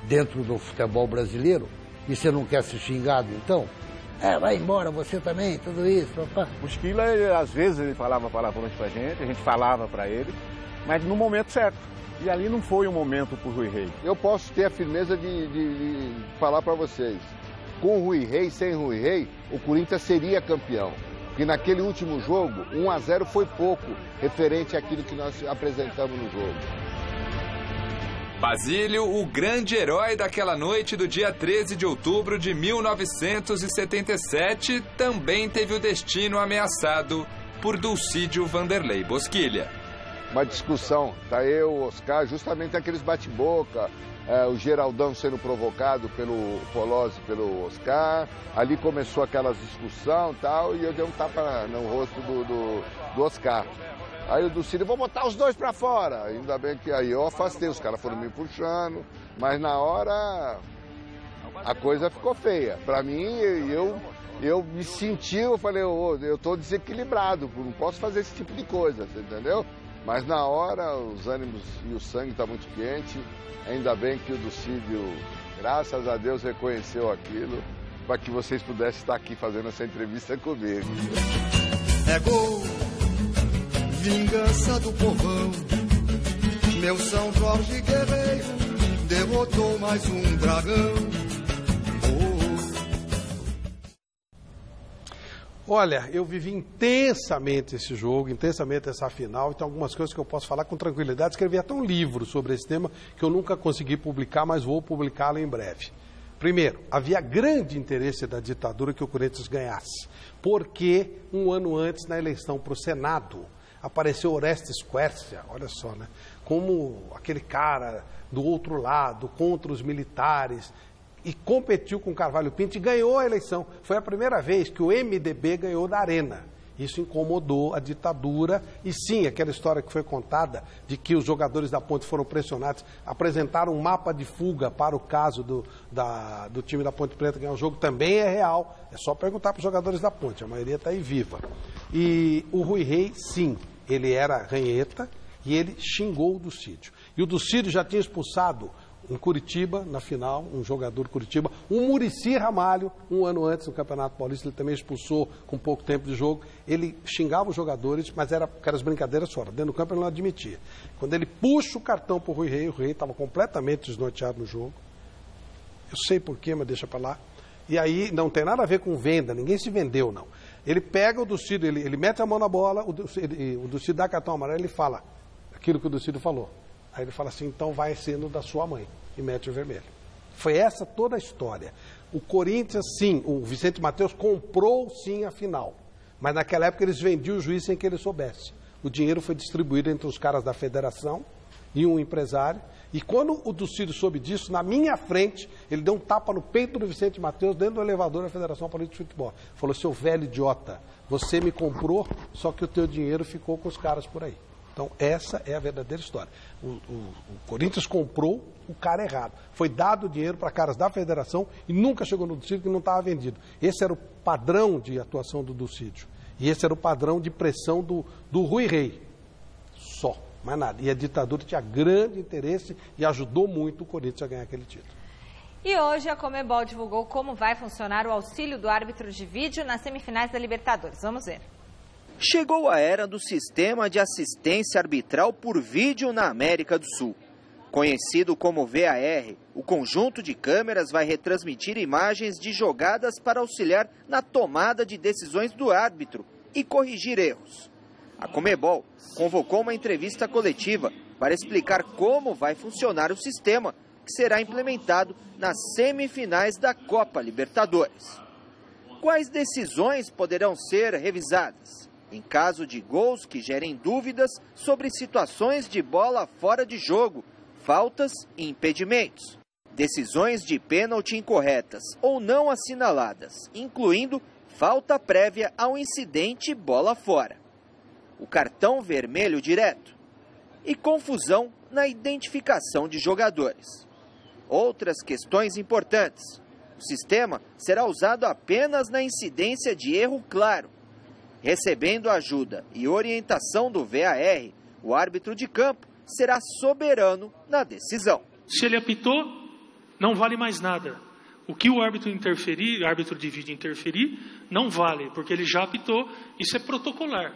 [SPEAKER 10] dentro do futebol brasileiro? E você não quer ser xingado, então? Vai embora, você também, tudo isso, papá.
[SPEAKER 15] O Esquila, às vezes, ele falava palavrões pra gente, a gente falava pra ele, mas no momento certo. E ali não foi um momento pro Rui Rei.
[SPEAKER 17] Eu posso ter a firmeza de falar pra vocês. Com o Rui Rei, sem Rui Rei, o Corinthians seria campeão. Porque naquele último jogo, 1-0 foi pouco, referente àquilo que nós apresentamos no jogo.
[SPEAKER 3] Basílio, o grande herói daquela noite do dia 13 de outubro de 1977, também teve o destino ameaçado por Dulcídio Vanderlei Bosquilha.
[SPEAKER 17] Uma discussão, tá eu, o Oscar, justamente aqueles bate-boca, o Geraldão sendo provocado pelo Polozzi, pelo Oscar, ali começou aquela discussão e tal, e eu dei um tapa no rosto do Oscar. Aí o Dulcídio, vou botar os dois pra fora. Ainda bem que aí eu afastei, os caras foram me puxando, mas na hora a coisa ficou feia. Pra mim, eu me senti, eu falei, eu tô desequilibrado, não posso fazer esse tipo de coisa, você entendeu? Mas na hora os ânimos e o sangue tá muito quente, ainda bem que o Dulcídio, graças a Deus, reconheceu aquilo, para que vocês pudessem estar aqui fazendo essa entrevista comigo.
[SPEAKER 9] É gol! Vingança do povão, meu São Jorge guerreiro derrotou mais um dragão.
[SPEAKER 8] Olha, eu vivi intensamente esse jogo, intensamente essa final, então algumas coisas que eu posso falar com tranquilidade. Escrevi até um livro sobre esse tema que eu nunca consegui publicar, mas vou publicá-lo em breve. Primeiro, havia grande interesse da ditadura que o Corinthians ganhasse, porque um ano antes, na eleição para o Senado, apareceu Orestes Quercia, olha só, né? Como aquele cara do outro lado, contra os militares, e competiu com Carvalho Pinto e ganhou a eleição. Foi a primeira vez que o MDB ganhou da Arena. Isso incomodou a ditadura. E sim, aquela história que foi contada de que os jogadores da Ponte foram pressionados, apresentaram um mapa de fuga para o caso do time da Ponte Preta ganhar o jogo, também é real. É só perguntar para os jogadores da Ponte, a maioria está aí viva. E o Rui Rei, sim, ele era ranheta e ele xingou o Dulcídio. E o Dulcídio já tinha expulsado em Curitiba, na final, um jogador de Curitiba, o Muricy Ramalho, um ano antes no Campeonato Paulista, ele também expulsou com pouco tempo de jogo. Ele xingava os jogadores, mas era aquelas brincadeiras fora. Dentro do campo ele não admitia. Quando ele puxa o cartão para o Rui Rei estava completamente desnorteado no jogo. Eu sei porquê, mas deixa para lá. E aí não tem nada a ver com venda, ninguém se vendeu, não. Ele pega o Dulcídio, ele mete a mão na bola, o Dulcídio dá cartão amarelo, ele fala aquilo que o Dulcídio falou. Aí ele fala assim, então vai sendo da sua mãe, e mete o vermelho. Foi essa toda a história. O Corinthians, sim, o Vicente Matheus comprou, sim, a final. Mas naquela época eles vendiam o juiz sem que ele soubesse. O dinheiro foi distribuído entre os caras da federação e um empresário. E quando o Dulcídio soube disso, na minha frente, ele deu um tapa no peito do Vicente Matheus dentro do elevador da Federação Paulista de Futebol. Falou, seu velho idiota, você me comprou, só que o teu dinheiro ficou com os caras por aí. Então, essa é a verdadeira história. O Corinthians comprou o cara errado. Foi dado o dinheiro para caras da federação e nunca chegou no Dulcídio que não estava vendido. Esse era o padrão de atuação do Dulcídio. E esse era o padrão de pressão do Rui Rei. Só, mais nada. E a ditadura tinha grande interesse e ajudou muito o Corinthians a ganhar aquele título.
[SPEAKER 1] E hoje a Conmebol divulgou como vai funcionar o auxílio do árbitro de vídeo nas semifinais da Libertadores. Vamos ver.
[SPEAKER 18] Chegou a era do sistema de assistência arbitral por vídeo na América do Sul. Conhecido como VAR, o conjunto de câmeras vai retransmitir imagens de jogadas para auxiliar na tomada de decisões do árbitro e corrigir erros. A Conmebol convocou uma entrevista coletiva para explicar como vai funcionar o sistema que será implementado nas semifinais da Copa Libertadores. Quais decisões poderão ser revisadas? Em caso de gols que gerem dúvidas sobre situações de bola fora de jogo, faltas e impedimentos. Decisões de pênalti incorretas ou não assinaladas, incluindo falta prévia ao incidente bola fora. O cartão vermelho direto. E confusão na identificação de jogadores. Outras questões importantes. O sistema será usado apenas na incidência de erro claro, Recebendo ajuda e orientação do VAR, o árbitro de campo será soberano na decisão.
[SPEAKER 19] Se ele apitou, não vale mais nada. O que o árbitro interferir, o árbitro de vídeo interferir, não vale, porque ele já apitou, isso é protocolar.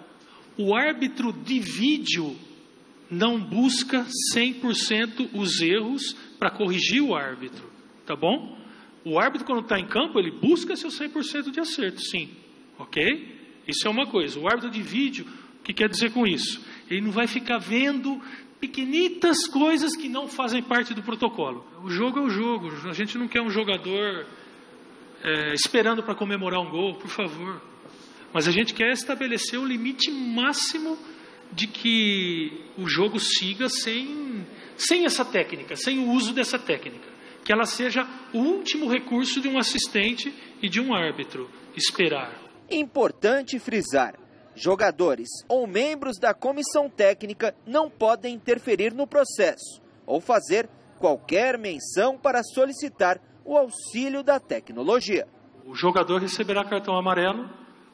[SPEAKER 19] O árbitro de vídeo não busca 100% os erros para corrigir o árbitro, tá bom? O árbitro, quando está em campo, ele busca seu 100% de acerto, sim, ok? Isso é uma coisa. O árbitro de vídeo, o que quer dizer com isso? Ele não vai ficar vendo pequenitas coisas que não fazem parte do protocolo. O jogo é o jogo. A gente não quer um jogador esperando para comemorar um gol, por favor. Mas a gente quer estabelecer o limite máximo de que o jogo siga sem essa técnica, sem o uso dessa técnica. Que ela seja o último recurso de um assistente e de um árbitro. Esperar.
[SPEAKER 18] Importante frisar. Jogadores ou membros da comissão técnica não podem interferir no processo ou fazer qualquer menção para solicitar o auxílio da tecnologia.
[SPEAKER 19] O jogador receberá cartão amarelo,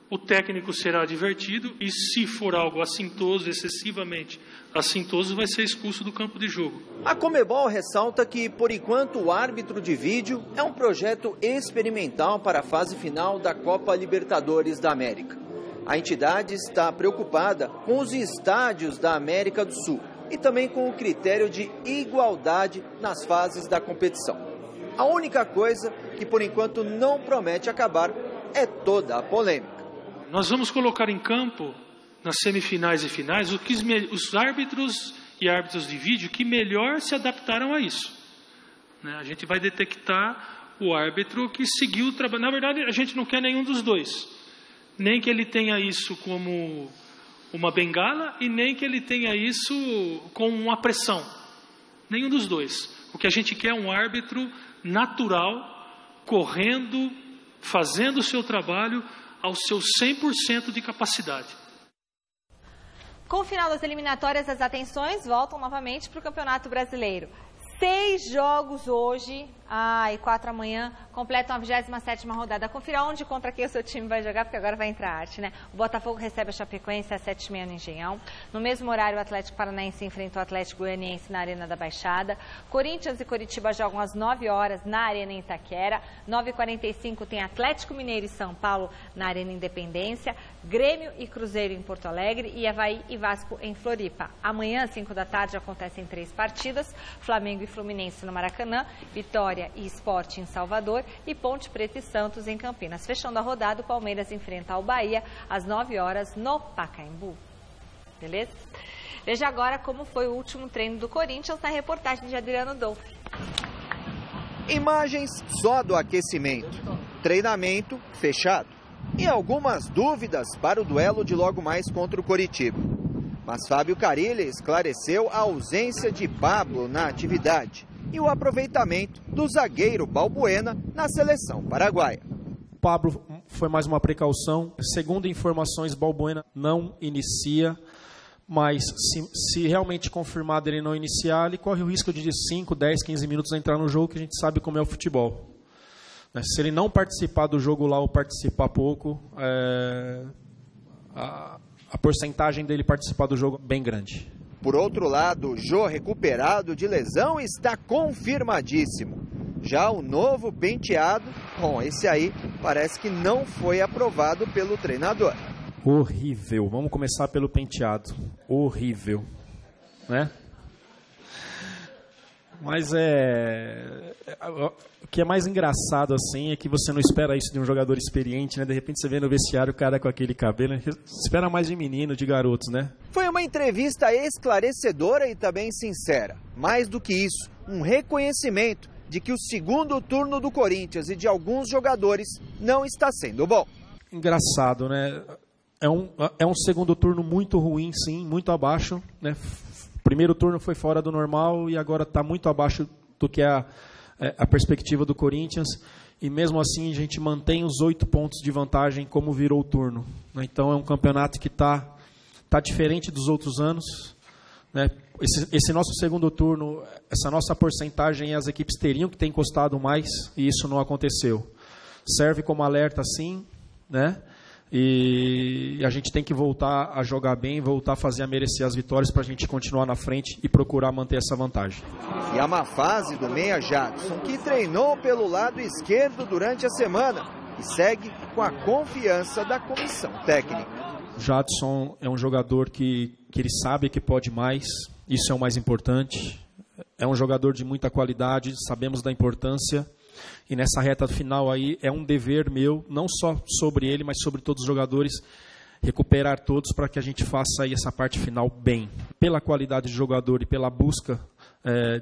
[SPEAKER 19] o técnico será advertido e, se for algo assintoso, excessivamente assintoso, vai ser expulso do campo de jogo.
[SPEAKER 18] A Conmebol ressalta que, por enquanto, o árbitro de vídeo é um projeto experimental para a fase final da Copa Libertadores da América. A entidade está preocupada com os estádios da América do Sul e também com o critério de igualdade nas fases da competição. A única coisa que, por enquanto, não promete acabar é toda a polêmica.
[SPEAKER 19] Nós vamos colocar em campo, nas semifinais e finais, os árbitros e árbitros de vídeo que melhor se adaptaram a isso. A gente vai detectar o árbitro que seguiu o trabalho. Na verdade, a gente não quer nenhum dos dois. Nem que ele tenha isso como uma bengala e nem que ele tenha isso como uma pressão. Nenhum dos dois. O que a gente quer é um árbitro natural, correndo, fazendo o seu trabalho ao seu 100% de capacidade.
[SPEAKER 1] Com o final das eliminatórias, as atenções voltam novamente para o Campeonato Brasileiro. 6 jogos hoje, e 4 amanhã, completam a 27ª rodada. Confira onde e contra quem o seu time vai jogar, porque agora vai entrar a arte, né? O Botafogo recebe a Chapecoense às 7h30 no Engenhão. No mesmo horário, o Atlético Paranaense enfrenta o Atlético Goianiense na Arena da Baixada. Corinthians e Coritiba jogam às 9 horas na Arena Itaquera. 9h45 tem Atlético Mineiro e São Paulo na Arena Independência. Grêmio e Cruzeiro em Porto Alegre e Avaí e Vasco em Floripa. Amanhã, às 5 da tarde, acontecem 3 partidas. Flamengo e Fluminense no Maracanã, Vitória e Sport em Salvador e Ponte Preta e Santos em Campinas. Fechando a rodada, o Palmeiras enfrenta o Bahia às 9 horas no Pacaembu. Beleza? Veja agora como foi o último treino do Corinthians na reportagem de Adriano Dolfi.
[SPEAKER 18] Imagens só do aquecimento. Treinamento fechado. E algumas dúvidas para o duelo de logo mais contra o Coritiba. Mas Fábio Carilli esclareceu a ausência de Pablo na atividade e o aproveitamento do zagueiro Balbuena na seleção paraguaia.
[SPEAKER 20] Pablo foi mais uma precaução. Segundo informações, Balbuena não inicia, mas se realmente confirmado ele não iniciar, ele corre o risco de 5, 10, 15 minutos entrar no jogo, que a gente sabe como é o futebol. Se ele não participar do jogo lá ou participar pouco, a porcentagem dele participar do jogo é bem grande.
[SPEAKER 18] Por outro lado, Jô, recuperado de lesão, está confirmadíssimo. Já o novo penteado, esse aí parece que não foi aprovado pelo treinador.
[SPEAKER 20] Horrível. Vamos começar pelo penteado. Horrível. Né? Mas o que é mais engraçado assim é que você não espera isso de um jogador experiente, né? De repente você vê no vestiário o cara com aquele cabelo, espera mais de menino, de garotos, né?
[SPEAKER 18] Foi uma entrevista esclarecedora e também sincera. Mais do que isso, um reconhecimento de que o segundo turno do Corinthians e de alguns jogadores não está sendo bom.
[SPEAKER 20] Engraçado, né? É um segundo turno muito ruim, sim, muito abaixo, né? Primeiro turno foi fora do normal e agora está muito abaixo do que é a perspectiva do Corinthians. E mesmo assim a gente mantém os 8 pontos de vantagem como virou o turno. Então é um campeonato que está diferente dos outros anos. Né? Esse nosso segundo turno, essa nossa porcentagem, as equipes teriam que ter encostado mais e isso não aconteceu. Serve como alerta, sim, né? E a gente tem que voltar a jogar bem, voltar a fazer a merecer as vitórias para a gente continuar na frente e procurar manter essa vantagem.
[SPEAKER 18] E a má fase do meia Jadson, que treinou pelo lado esquerdo durante a semana e segue com a confiança da comissão técnica.
[SPEAKER 20] Jadson é um jogador que ele sabe que pode mais, isso é o mais importante. É um jogador de muita qualidade, sabemos da importância. E nessa reta final aí é um dever meu, não só sobre ele, mas sobre todos os jogadores, recuperar todos para que a gente faça aí essa parte final bem. Pela qualidade de jogador e pela busca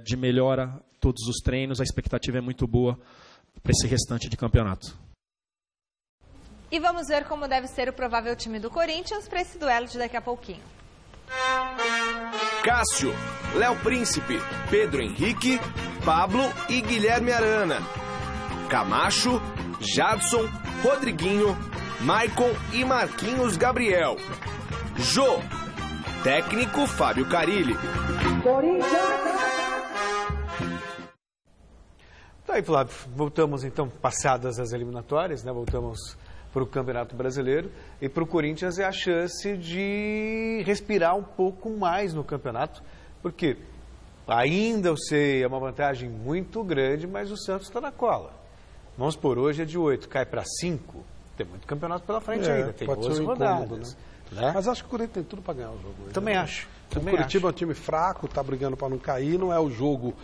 [SPEAKER 20] de melhora todos os treinos, a expectativa é muito boa para esse restante de campeonato.
[SPEAKER 1] E vamos ver como deve ser o provável time do Corinthians para esse duelo de daqui a pouquinho.
[SPEAKER 5] Cássio, Léo Príncipe, Pedro Henrique, Pablo e Guilherme Arana. Camacho, Jadson, Rodriguinho, Maicon e Marquinhos Gabriel. Jô, técnico Fábio Carilli.
[SPEAKER 7] Tá aí, Flávio. Voltamos então, passadas as eliminatórias, né? Voltamos para o Campeonato Brasileiro, e para o Corinthians é a chance de respirar um pouco mais no campeonato, porque ainda eu sei, é uma vantagem muito grande, mas o Santos está na cola. Vamos por hoje é de 8, cai para 5, tem muito campeonato pela frente ainda, tem 12 rodadas. Né?
[SPEAKER 8] Mas acho que o Corinthians tem tudo para ganhar o jogo.
[SPEAKER 7] Também acho.
[SPEAKER 8] O Curitiba é um time fraco, está brigando para não cair, não é um jogo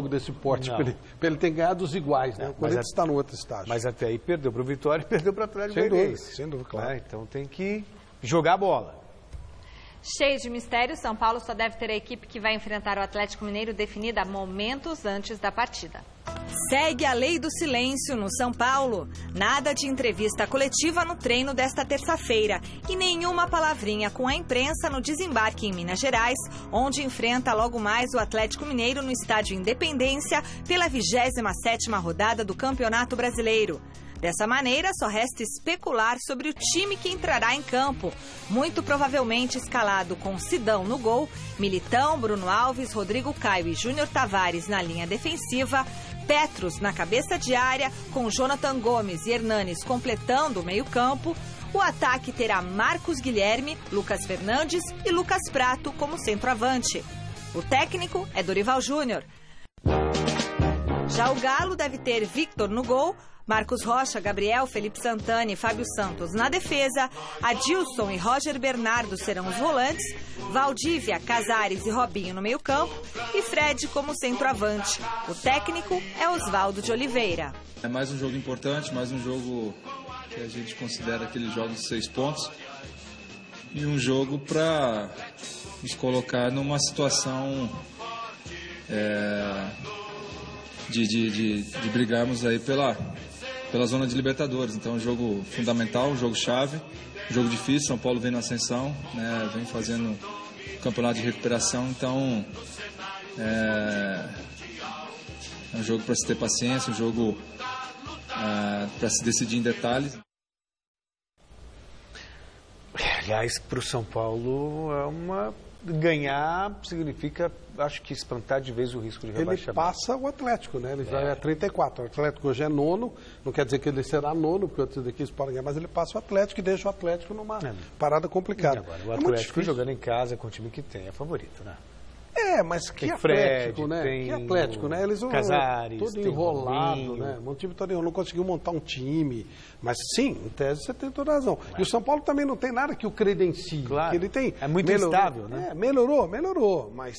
[SPEAKER 8] desse porte, para ele ter ganhado dos iguais, né? O Corinthians está no outro estágio.
[SPEAKER 7] Mas até aí perdeu para o Vitória e perdeu para o Atlético
[SPEAKER 8] Goianiense. Sem dúvida, claro.
[SPEAKER 7] Então tem que jogar a bola.
[SPEAKER 1] Cheio de mistério, São Paulo só deve ter a equipe que vai enfrentar o Atlético Mineiro definida momentos antes da partida. Segue a lei do silêncio no São Paulo. Nada de entrevista coletiva no treino desta terça-feira e nenhuma palavrinha com a imprensa no desembarque em Minas Gerais, onde enfrenta logo mais o Atlético Mineiro no estádio Independência pela 27ª rodada do Campeonato Brasileiro. Dessa maneira, só resta especular sobre o time que entrará em campo, muito provavelmente escalado com Sidão no gol, Militão, Bruno Alves, Rodrigo Caio e Júnior Tavares na linha defensiva, Petros na cabeça de área, com Jonathan Gomes e Hernanes completando o meio-campo. O ataque terá Marcos Guilherme, Lucas Fernandes e Lucas Prato como centroavante. O técnico é Dorival Júnior. Já o Galo deve ter Victor no gol, Marcos Rocha, Gabriel, Felipe Santana e Fábio Santos na defesa, Adilson e Roger Bernardo serão os volantes, Valdívia, Casares e Robinho no meio-campo e Fred como centroavante. O técnico é Oswaldo de Oliveira.
[SPEAKER 21] É mais um jogo importante, mais um jogo que a gente considera aqueles jogos de 6 pontos e um jogo para nos colocar numa situação de brigarmos aí pela zona de Libertadores. Então é um jogo fundamental, um jogo chave, um jogo difícil. São Paulo vem na ascensão, né, vem fazendo um campeonato de recuperação, então é um jogo para se ter paciência, um jogo para se decidir em detalhes.
[SPEAKER 7] Aliás, para o São Paulo ganhar significa, acho que espantar de vez o risco de rebaixamento.
[SPEAKER 8] Ele passa o Atlético, né? Ele vai a 34. O Atlético hoje é nono, não quer dizer que ele será nono, porque outros equipes podem ganhar, mas ele passa o Atlético e deixa o Atlético numa parada complicada.
[SPEAKER 7] Agora, o Atlético jogando em casa com o time que tem, é favorito, né?
[SPEAKER 8] Mas que
[SPEAKER 7] tem
[SPEAKER 8] Atlético,
[SPEAKER 7] Fred,
[SPEAKER 8] né?
[SPEAKER 7] Tem
[SPEAKER 8] que Atlético, né? Eles
[SPEAKER 7] Casares,
[SPEAKER 8] todo enrolado, né? Um time todo enrolado, não conseguiu montar um time. Mas sim, em tese você tem toda a razão. E o São Paulo também não tem nada que o credencie.
[SPEAKER 7] Claro.
[SPEAKER 8] Ele tem,
[SPEAKER 7] é muito instável, né?
[SPEAKER 8] Melhorou, mas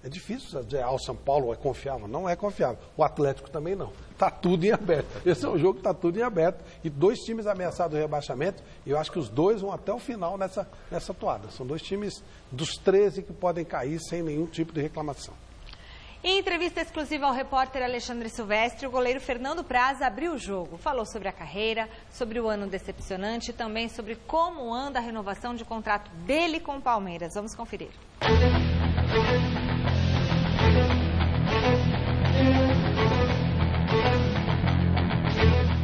[SPEAKER 8] é difícil dizer, o São Paulo é confiável. Não é confiável. O Atlético também não. Está tudo em aberto. Esse é um jogo que está tudo em aberto. E 2 times ameaçados de rebaixamento. E eu acho que os 2 vão até o final nessa toada. São 2 times dos 13 que podem cair sem nenhum tipo de reclamação.
[SPEAKER 1] Em entrevista exclusiva ao repórter Alexandre Silvestre, o goleiro Fernando Praz abriu o jogo. Falou sobre a carreira, sobre o ano decepcionante e também sobre como anda a renovação de contrato dele com o Palmeiras. Vamos conferir.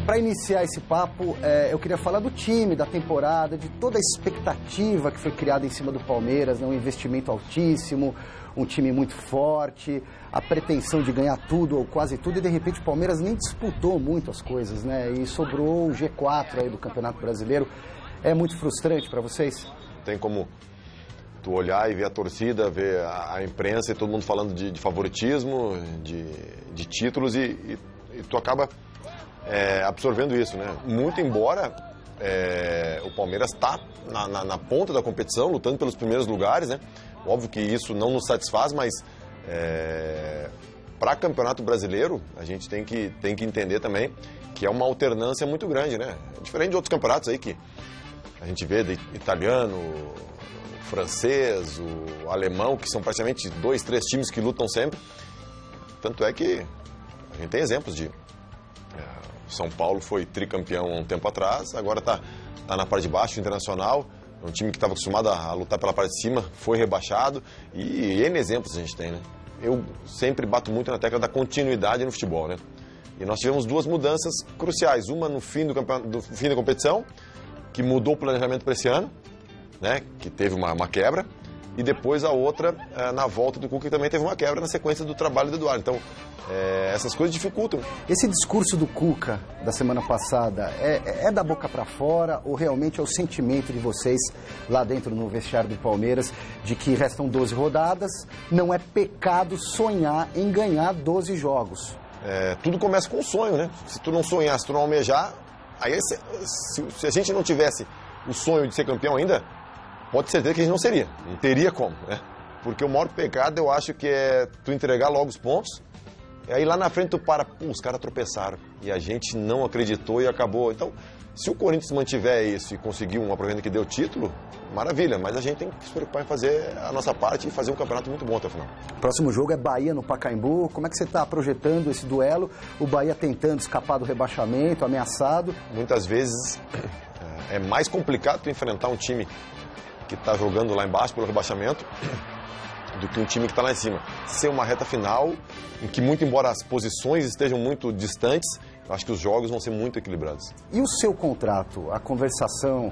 [SPEAKER 22] Para iniciar esse papo, eu queria falar do time, da temporada, de toda a expectativa que foi criada em cima do Palmeiras, né? Um investimento altíssimo, um time muito forte, a pretensão de ganhar tudo ou quase tudo, e de repente o Palmeiras nem disputou muito as coisas, né? E sobrou o G4 aí do Campeonato Brasileiro. é muito frustrante para vocês?
[SPEAKER 2] Tem como tu olhar e ver a torcida, ver a imprensa e todo mundo falando de favoritismo, de títulos e tu acaba absorvendo isso, né? Muito embora o Palmeiras está na ponta da competição, lutando pelos primeiros lugares, né? Óbvio que isso não nos satisfaz, mas para Campeonato Brasileiro a gente tem que entender também que é uma alternância muito grande, né? Diferente de outros campeonatos aí que a gente vê de italiano, o francês, o alemão, que são praticamente 2, 3 times que lutam sempre. Tanto é que a gente tem exemplos de São Paulo foi tricampeão há um tempo atrás, agora está na parte de baixo, Internacional, um time que estava acostumado a lutar pela parte de cima, foi rebaixado, e N exemplos a gente tem, né? Eu sempre bato muito na tecla da continuidade no futebol, né? E nós tivemos 2 mudanças cruciais, uma no fim da competição, que mudou o planejamento para esse ano, né? Que teve uma quebra, e depois a outra na volta do Cuca, que também teve uma quebra na sequência do trabalho do Eduardo. Então, essas coisas dificultam.
[SPEAKER 22] Esse discurso do Cuca da semana passada é da boca para fora ou realmente é o sentimento de vocês lá dentro no vestiário do Palmeiras de que restam 12 rodadas, não é pecado sonhar em ganhar 12 jogos?
[SPEAKER 2] Tudo começa com um sonho, né? Se tu não sonhar, se tu não almejar, aí se a gente não tivesse o sonho de ser campeão ainda, pode ser que a gente não seria, não teria como, né? Porque o maior pecado eu acho que é tu entregar logo os pontos, e aí lá na frente tu os caras tropeçaram, e a gente não acreditou e acabou. Então, se o Corinthians mantiver isso e conseguir uma prova que dê o título, maravilha, mas a gente tem que se preocupar em fazer a nossa parte e fazer um campeonato muito bom até o final.
[SPEAKER 22] Próximo jogo é Bahia no Pacaembu. Como é que você está projetando esse duelo? O Bahia tentando escapar do rebaixamento, ameaçado.
[SPEAKER 2] Muitas vezes é mais complicado tu enfrentar um time que está jogando lá embaixo pelo rebaixamento do que um time que está lá em cima. Ser uma reta final em que, muito embora as posições estejam muito distantes, eu acho que os jogos vão ser muito equilibrados.
[SPEAKER 22] E o seu contrato, a conversação,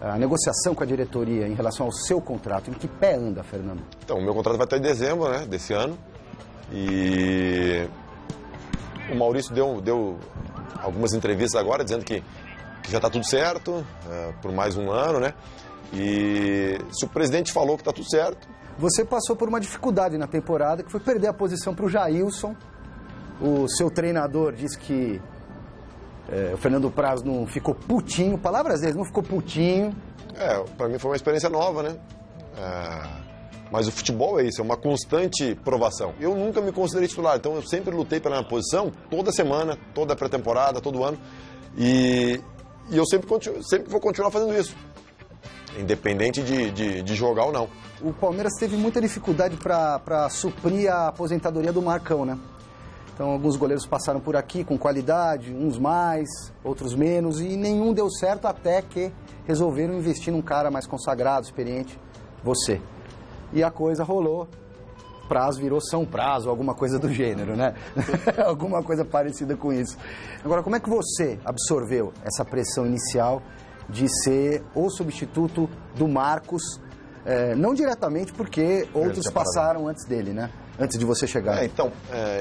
[SPEAKER 22] a negociação com a diretoria em relação ao seu contrato, em que pé anda, Fernando?
[SPEAKER 2] Então, o meu contrato vai até dezembro, né, desse ano, e o Maurício deu algumas entrevistas agora dizendo que já está tudo certo, por mais um ano, né, e se o presidente falou que está tudo certo...
[SPEAKER 22] Você passou por uma dificuldade na temporada, que foi perder a posição para o Jailson. O seu treinador disse que o Fernando Praz não ficou putinho, palavras dele, não ficou putinho.
[SPEAKER 2] Para mim foi uma experiência nova, né? Mas o futebol é isso, é uma constante provação. Eu nunca me considerei titular, então eu sempre lutei pela minha posição, toda semana, toda pré-temporada, todo ano. E eu sempre vou continuar fazendo isso, independente de jogar ou não.
[SPEAKER 22] O Palmeiras teve muita dificuldade para suprir a aposentadoria do Marcão, né? Então, alguns goleiros passaram por aqui com qualidade, uns mais, outros menos, e nenhum deu certo até que resolveram investir num cara mais consagrado, experiente, você. E a coisa rolou, Praz virou São Praz, ou alguma coisa do gênero, né? Alguma coisa parecida com isso. Agora, como é que você absorveu essa pressão inicial de ser o substituto do Marcos, não diretamente porque outros passaram antes dele, né? Antes de você chegar.
[SPEAKER 2] Então,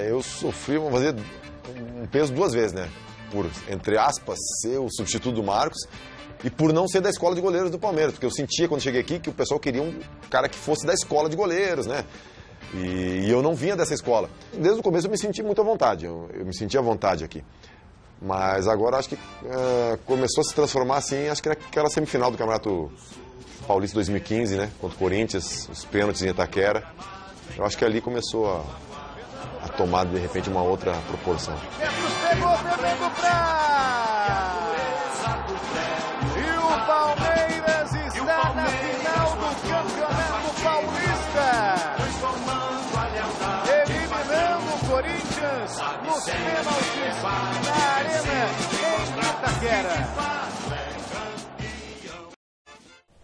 [SPEAKER 2] eu sofri, vamos fazer um peso 2 vezes, né? Por, entre aspas, ser o substituto do Marcos e por não ser da escola de goleiros do Palmeiras, porque eu sentia quando cheguei aqui que o pessoal queria um cara que fosse da escola de goleiros, né? E eu não vinha dessa escola. Desde o começo eu me senti muito à vontade, eu me senti à vontade aqui. Mas agora acho que começou a se transformar assim, acho que naquela semifinal do Campeonato Paulista 2015, né? Contra o Corinthians, os pênaltis em Itaquera. Eu acho que ali começou a tomar, de repente, uma outra proporção.
[SPEAKER 9] Pegou Fernando Praz! E o Palmeiras está na final do Campeonato Paulista! Eliminando o Corinthians nos pênaltis na Arena em Itaquera.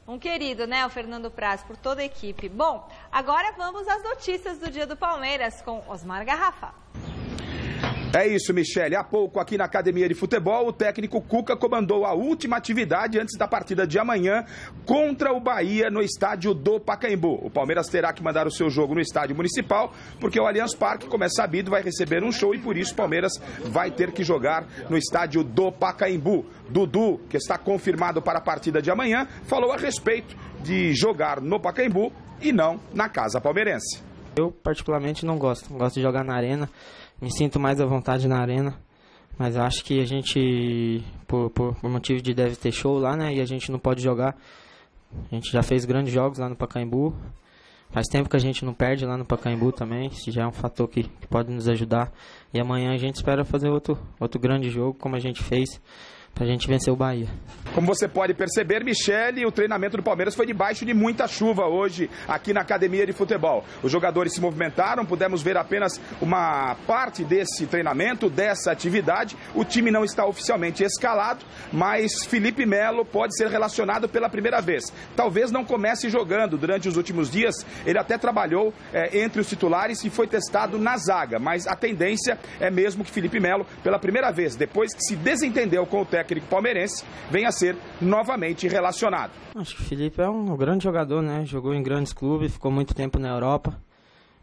[SPEAKER 1] Um querido, né, o Fernando Praz, por toda a equipe. Bom, agora vamos às notícias do dia do Palmeiras com Osmar Garrafa.
[SPEAKER 4] É isso, Michele. Há pouco, aqui na Academia de Futebol, o técnico Cuca comandou a última atividade antes da partida de amanhã contra o Bahia no estádio do Pacaembu. O Palmeiras terá que mandar o seu jogo no estádio municipal, porque o Allianz Parque, como é sabido, vai receber um show e por isso o Palmeiras vai ter que jogar no estádio do Pacaembu. Dudu, que está confirmado para a partida de amanhã, falou a respeito de jogar no Pacaembu e não na Casa Palmeirense.
[SPEAKER 6] Eu, particularmente, não gosto. Gosto de jogar na arena. Me sinto mais à vontade na arena, mas acho que a gente, por motivo de deve ter show lá, né, e a gente não pode jogar. A gente já fez grandes jogos lá no Pacaembu, faz tempo que a gente não perde lá no Pacaembu também, isso já é um fator que pode nos ajudar. E amanhã a gente espera fazer outro grande jogo, como a gente fez, pra gente vencer o Bahia.
[SPEAKER 4] Como você pode perceber, Michele, o treinamento do Palmeiras foi debaixo de muita chuva hoje aqui na Academia de Futebol. Os jogadores se movimentaram, pudemos ver apenas uma parte desse treinamento, dessa atividade. O time não está oficialmente escalado, mas Felipe Melo pode ser relacionado pela primeira vez. Talvez não comece jogando. Durante os últimos dias, ele até trabalhou entre os titulares e foi testado na zaga, mas a tendência é mesmo que Felipe Melo, pela primeira vez, depois que se desentendeu com o técnico palmeirense, venha a ser novamente relacionado.
[SPEAKER 6] Acho que o Felipe é um grande jogador, né? Jogou em grandes clubes, ficou muito tempo na Europa,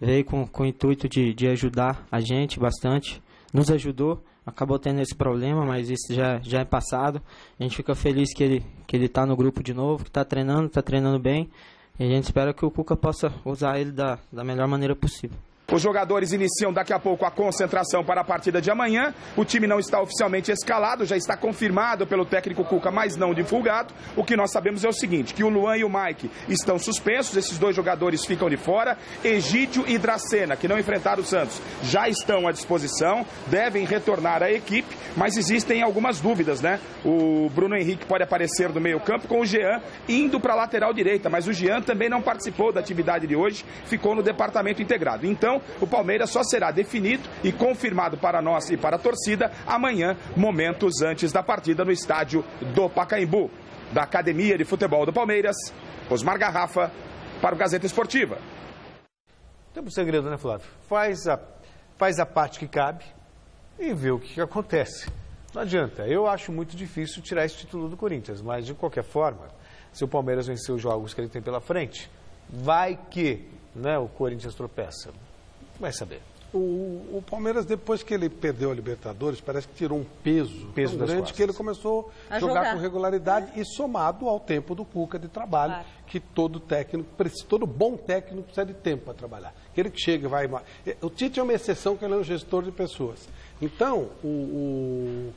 [SPEAKER 6] veio com o intuito de ajudar a gente bastante, nos ajudou, acabou tendo esse problema, mas isso já é passado. A gente fica feliz que ele está no grupo de novo, que está treinando bem, e a gente espera que o Cuca possa usar ele da melhor maneira possível.
[SPEAKER 4] Os jogadores iniciam daqui a pouco a concentração para a partida de amanhã. O time não está oficialmente escalado, já está confirmado pelo técnico Cuca, mas não divulgado. O que nós sabemos é o seguinte, que o Luan e o Mike estão suspensos, esses dois jogadores ficam de fora. Egídio e Dracena, que não enfrentaram o Santos, já estão à disposição, devem retornar à equipe, mas existem algumas dúvidas, né? O Bruno Henrique pode aparecer no meio-campo com o Jean indo para a lateral direita, mas o Jean também não participou da atividade de hoje, ficou no departamento integrado. Então, o Palmeiras só será definido e confirmado para nós e para a torcida amanhã, momentos antes da partida no estádio do Pacaembu. Da Academia de Futebol do Palmeiras, Osmar Garrafa, para o Gazeta Esportiva.
[SPEAKER 7] Tem um segredo, né, Flávio? Faz a parte que cabe e vê o que acontece. Não adianta. Eu acho muito difícil tirar esse título do Corinthians, mas de qualquer forma, se o Palmeiras vencer os jogos que ele tem pela frente, vai que, né, o Corinthians tropeça. Vai saber.
[SPEAKER 8] O Palmeiras, depois que ele perdeu a Libertadores, parece que tirou um peso tão grande que ele começou a jogar com regularidade e somado ao tempo do Cuca de trabalho, que todo bom técnico precisa de tempo para trabalhar. Aquele que chega e vai... O Tite é uma exceção, que ele é um gestor de pessoas. Então, o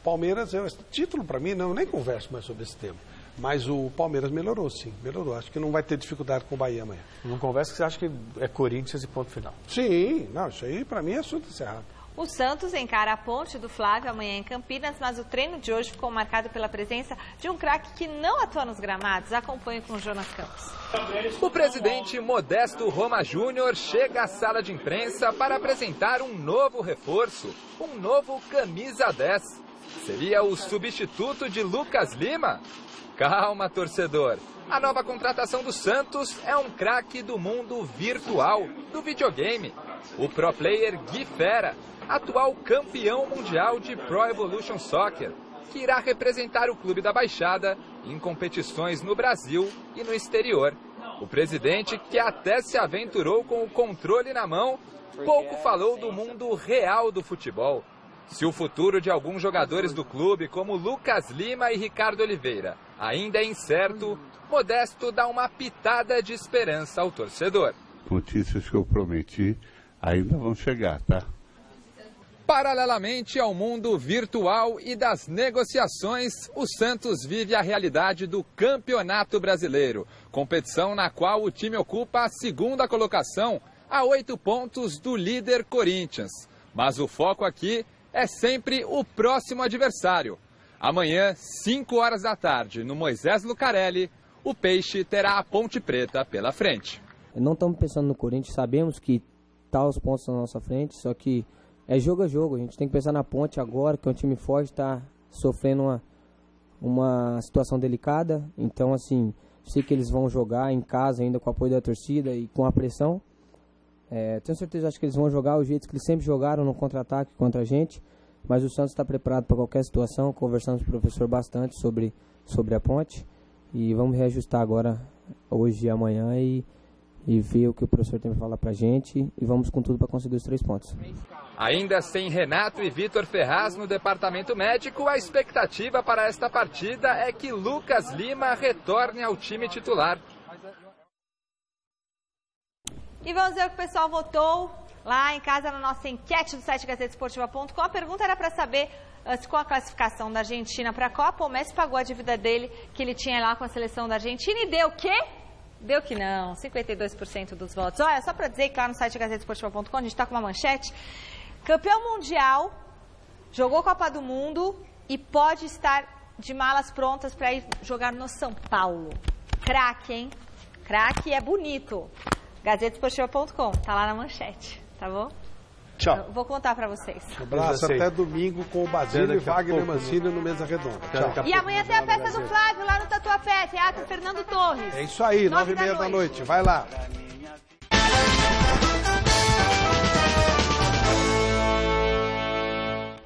[SPEAKER 8] Palmeiras, título para mim, eu nem converso mais sobre esse tema. Mas o Palmeiras melhorou, sim. Melhorou. Acho que não vai ter dificuldade com o Bahia amanhã.
[SPEAKER 7] Não conversa que você acha que é Corinthians e ponto final.
[SPEAKER 8] Sim. Não, isso aí para mim é assunto encerrado.
[SPEAKER 1] O Santos encara a Ponte do Flávio amanhã em Campinas, mas o treino de hoje ficou marcado pela presença de um craque que não atua nos gramados. Acompanhe com o Jonas Campos.
[SPEAKER 3] O presidente Modesto Roma Júnior chega à sala de imprensa para apresentar um novo reforço, um novo camisa 10. Seria o substituto de Lucas Lima? Calma, torcedor. A nova contratação do Santos é um craque do mundo virtual, do videogame. O pro player Gui Fera, atual campeão mundial de Pro Evolution Soccer, que irá representar o clube da Baixada em competições no Brasil e no exterior. O presidente, que até se aventurou com o controle na mão, pouco falou do mundo real do futebol. Se o futuro de alguns jogadores do clube, como Lucas Lima e Ricardo Oliveira, ainda é incerto, Modesto dá uma pitada de esperança ao torcedor.
[SPEAKER 23] Notícias que eu prometi ainda vão chegar, tá?
[SPEAKER 3] Paralelamente ao mundo virtual e das negociações, o Santos vive a realidade do Campeonato Brasileiro, competição na qual o time ocupa a segunda colocação, a 8 pontos do líder Corinthians. Mas o foco aqui é sempre o próximo adversário. Amanhã, 5 horas da tarde, no Moisés Lucarelli, o Peixe terá a Ponte Preta pela frente.
[SPEAKER 24] Não estamos pensando no Corinthians, sabemos que tá os pontos na nossa frente, só que é jogo a jogo. A gente tem que pensar na Ponte agora, que é um time forte, está sofrendo uma situação delicada. Então, assim, sei que eles vão jogar em casa ainda com o apoio da torcida e com a pressão. Tenho certeza, acho que eles vão jogar o jeito que eles sempre jogaram no contra-ataque contra a gente, mas o Santos está preparado para qualquer situação. Conversamos com o professor bastante sobre a Ponte e vamos reajustar agora, hoje e amanhã, e ver o que o professor tem para falar para a gente, e vamos com tudo para conseguir os 3 pontos.
[SPEAKER 3] Ainda sem Renato e Vitor Ferraz no departamento médico, a expectativa para esta partida é que Lucas Lima retorne ao time titular.
[SPEAKER 1] E vamos ver o que o pessoal votou lá em casa na nossa enquete do site gazetesportiva.com. A pergunta era para saber se com a classificação da Argentina para a Copa, o Messi pagou a dívida dele que ele tinha lá com a seleção da Argentina, e deu o quê? Deu que não, 52% dos votos. Olha, só para dizer que lá no site gazetesportiva.com a gente está com uma manchete. Campeão mundial, jogou Copa do Mundo e pode estar de malas prontas para ir jogar no São Paulo. Craque, hein? Craque é bonito. gazetesportiva.com, tá lá na manchete, tá bom?
[SPEAKER 8] Tchau.
[SPEAKER 1] Eu vou contar pra vocês.
[SPEAKER 8] Um abraço, até domingo com o Basílio e Wagner Mancini no Mesa Redonda. Tchau.
[SPEAKER 1] E amanhã tem a festa do Flávio lá no Tatuapé, Teatro Fernando Torres.
[SPEAKER 8] É isso aí, 9h30 da noite. Vai lá.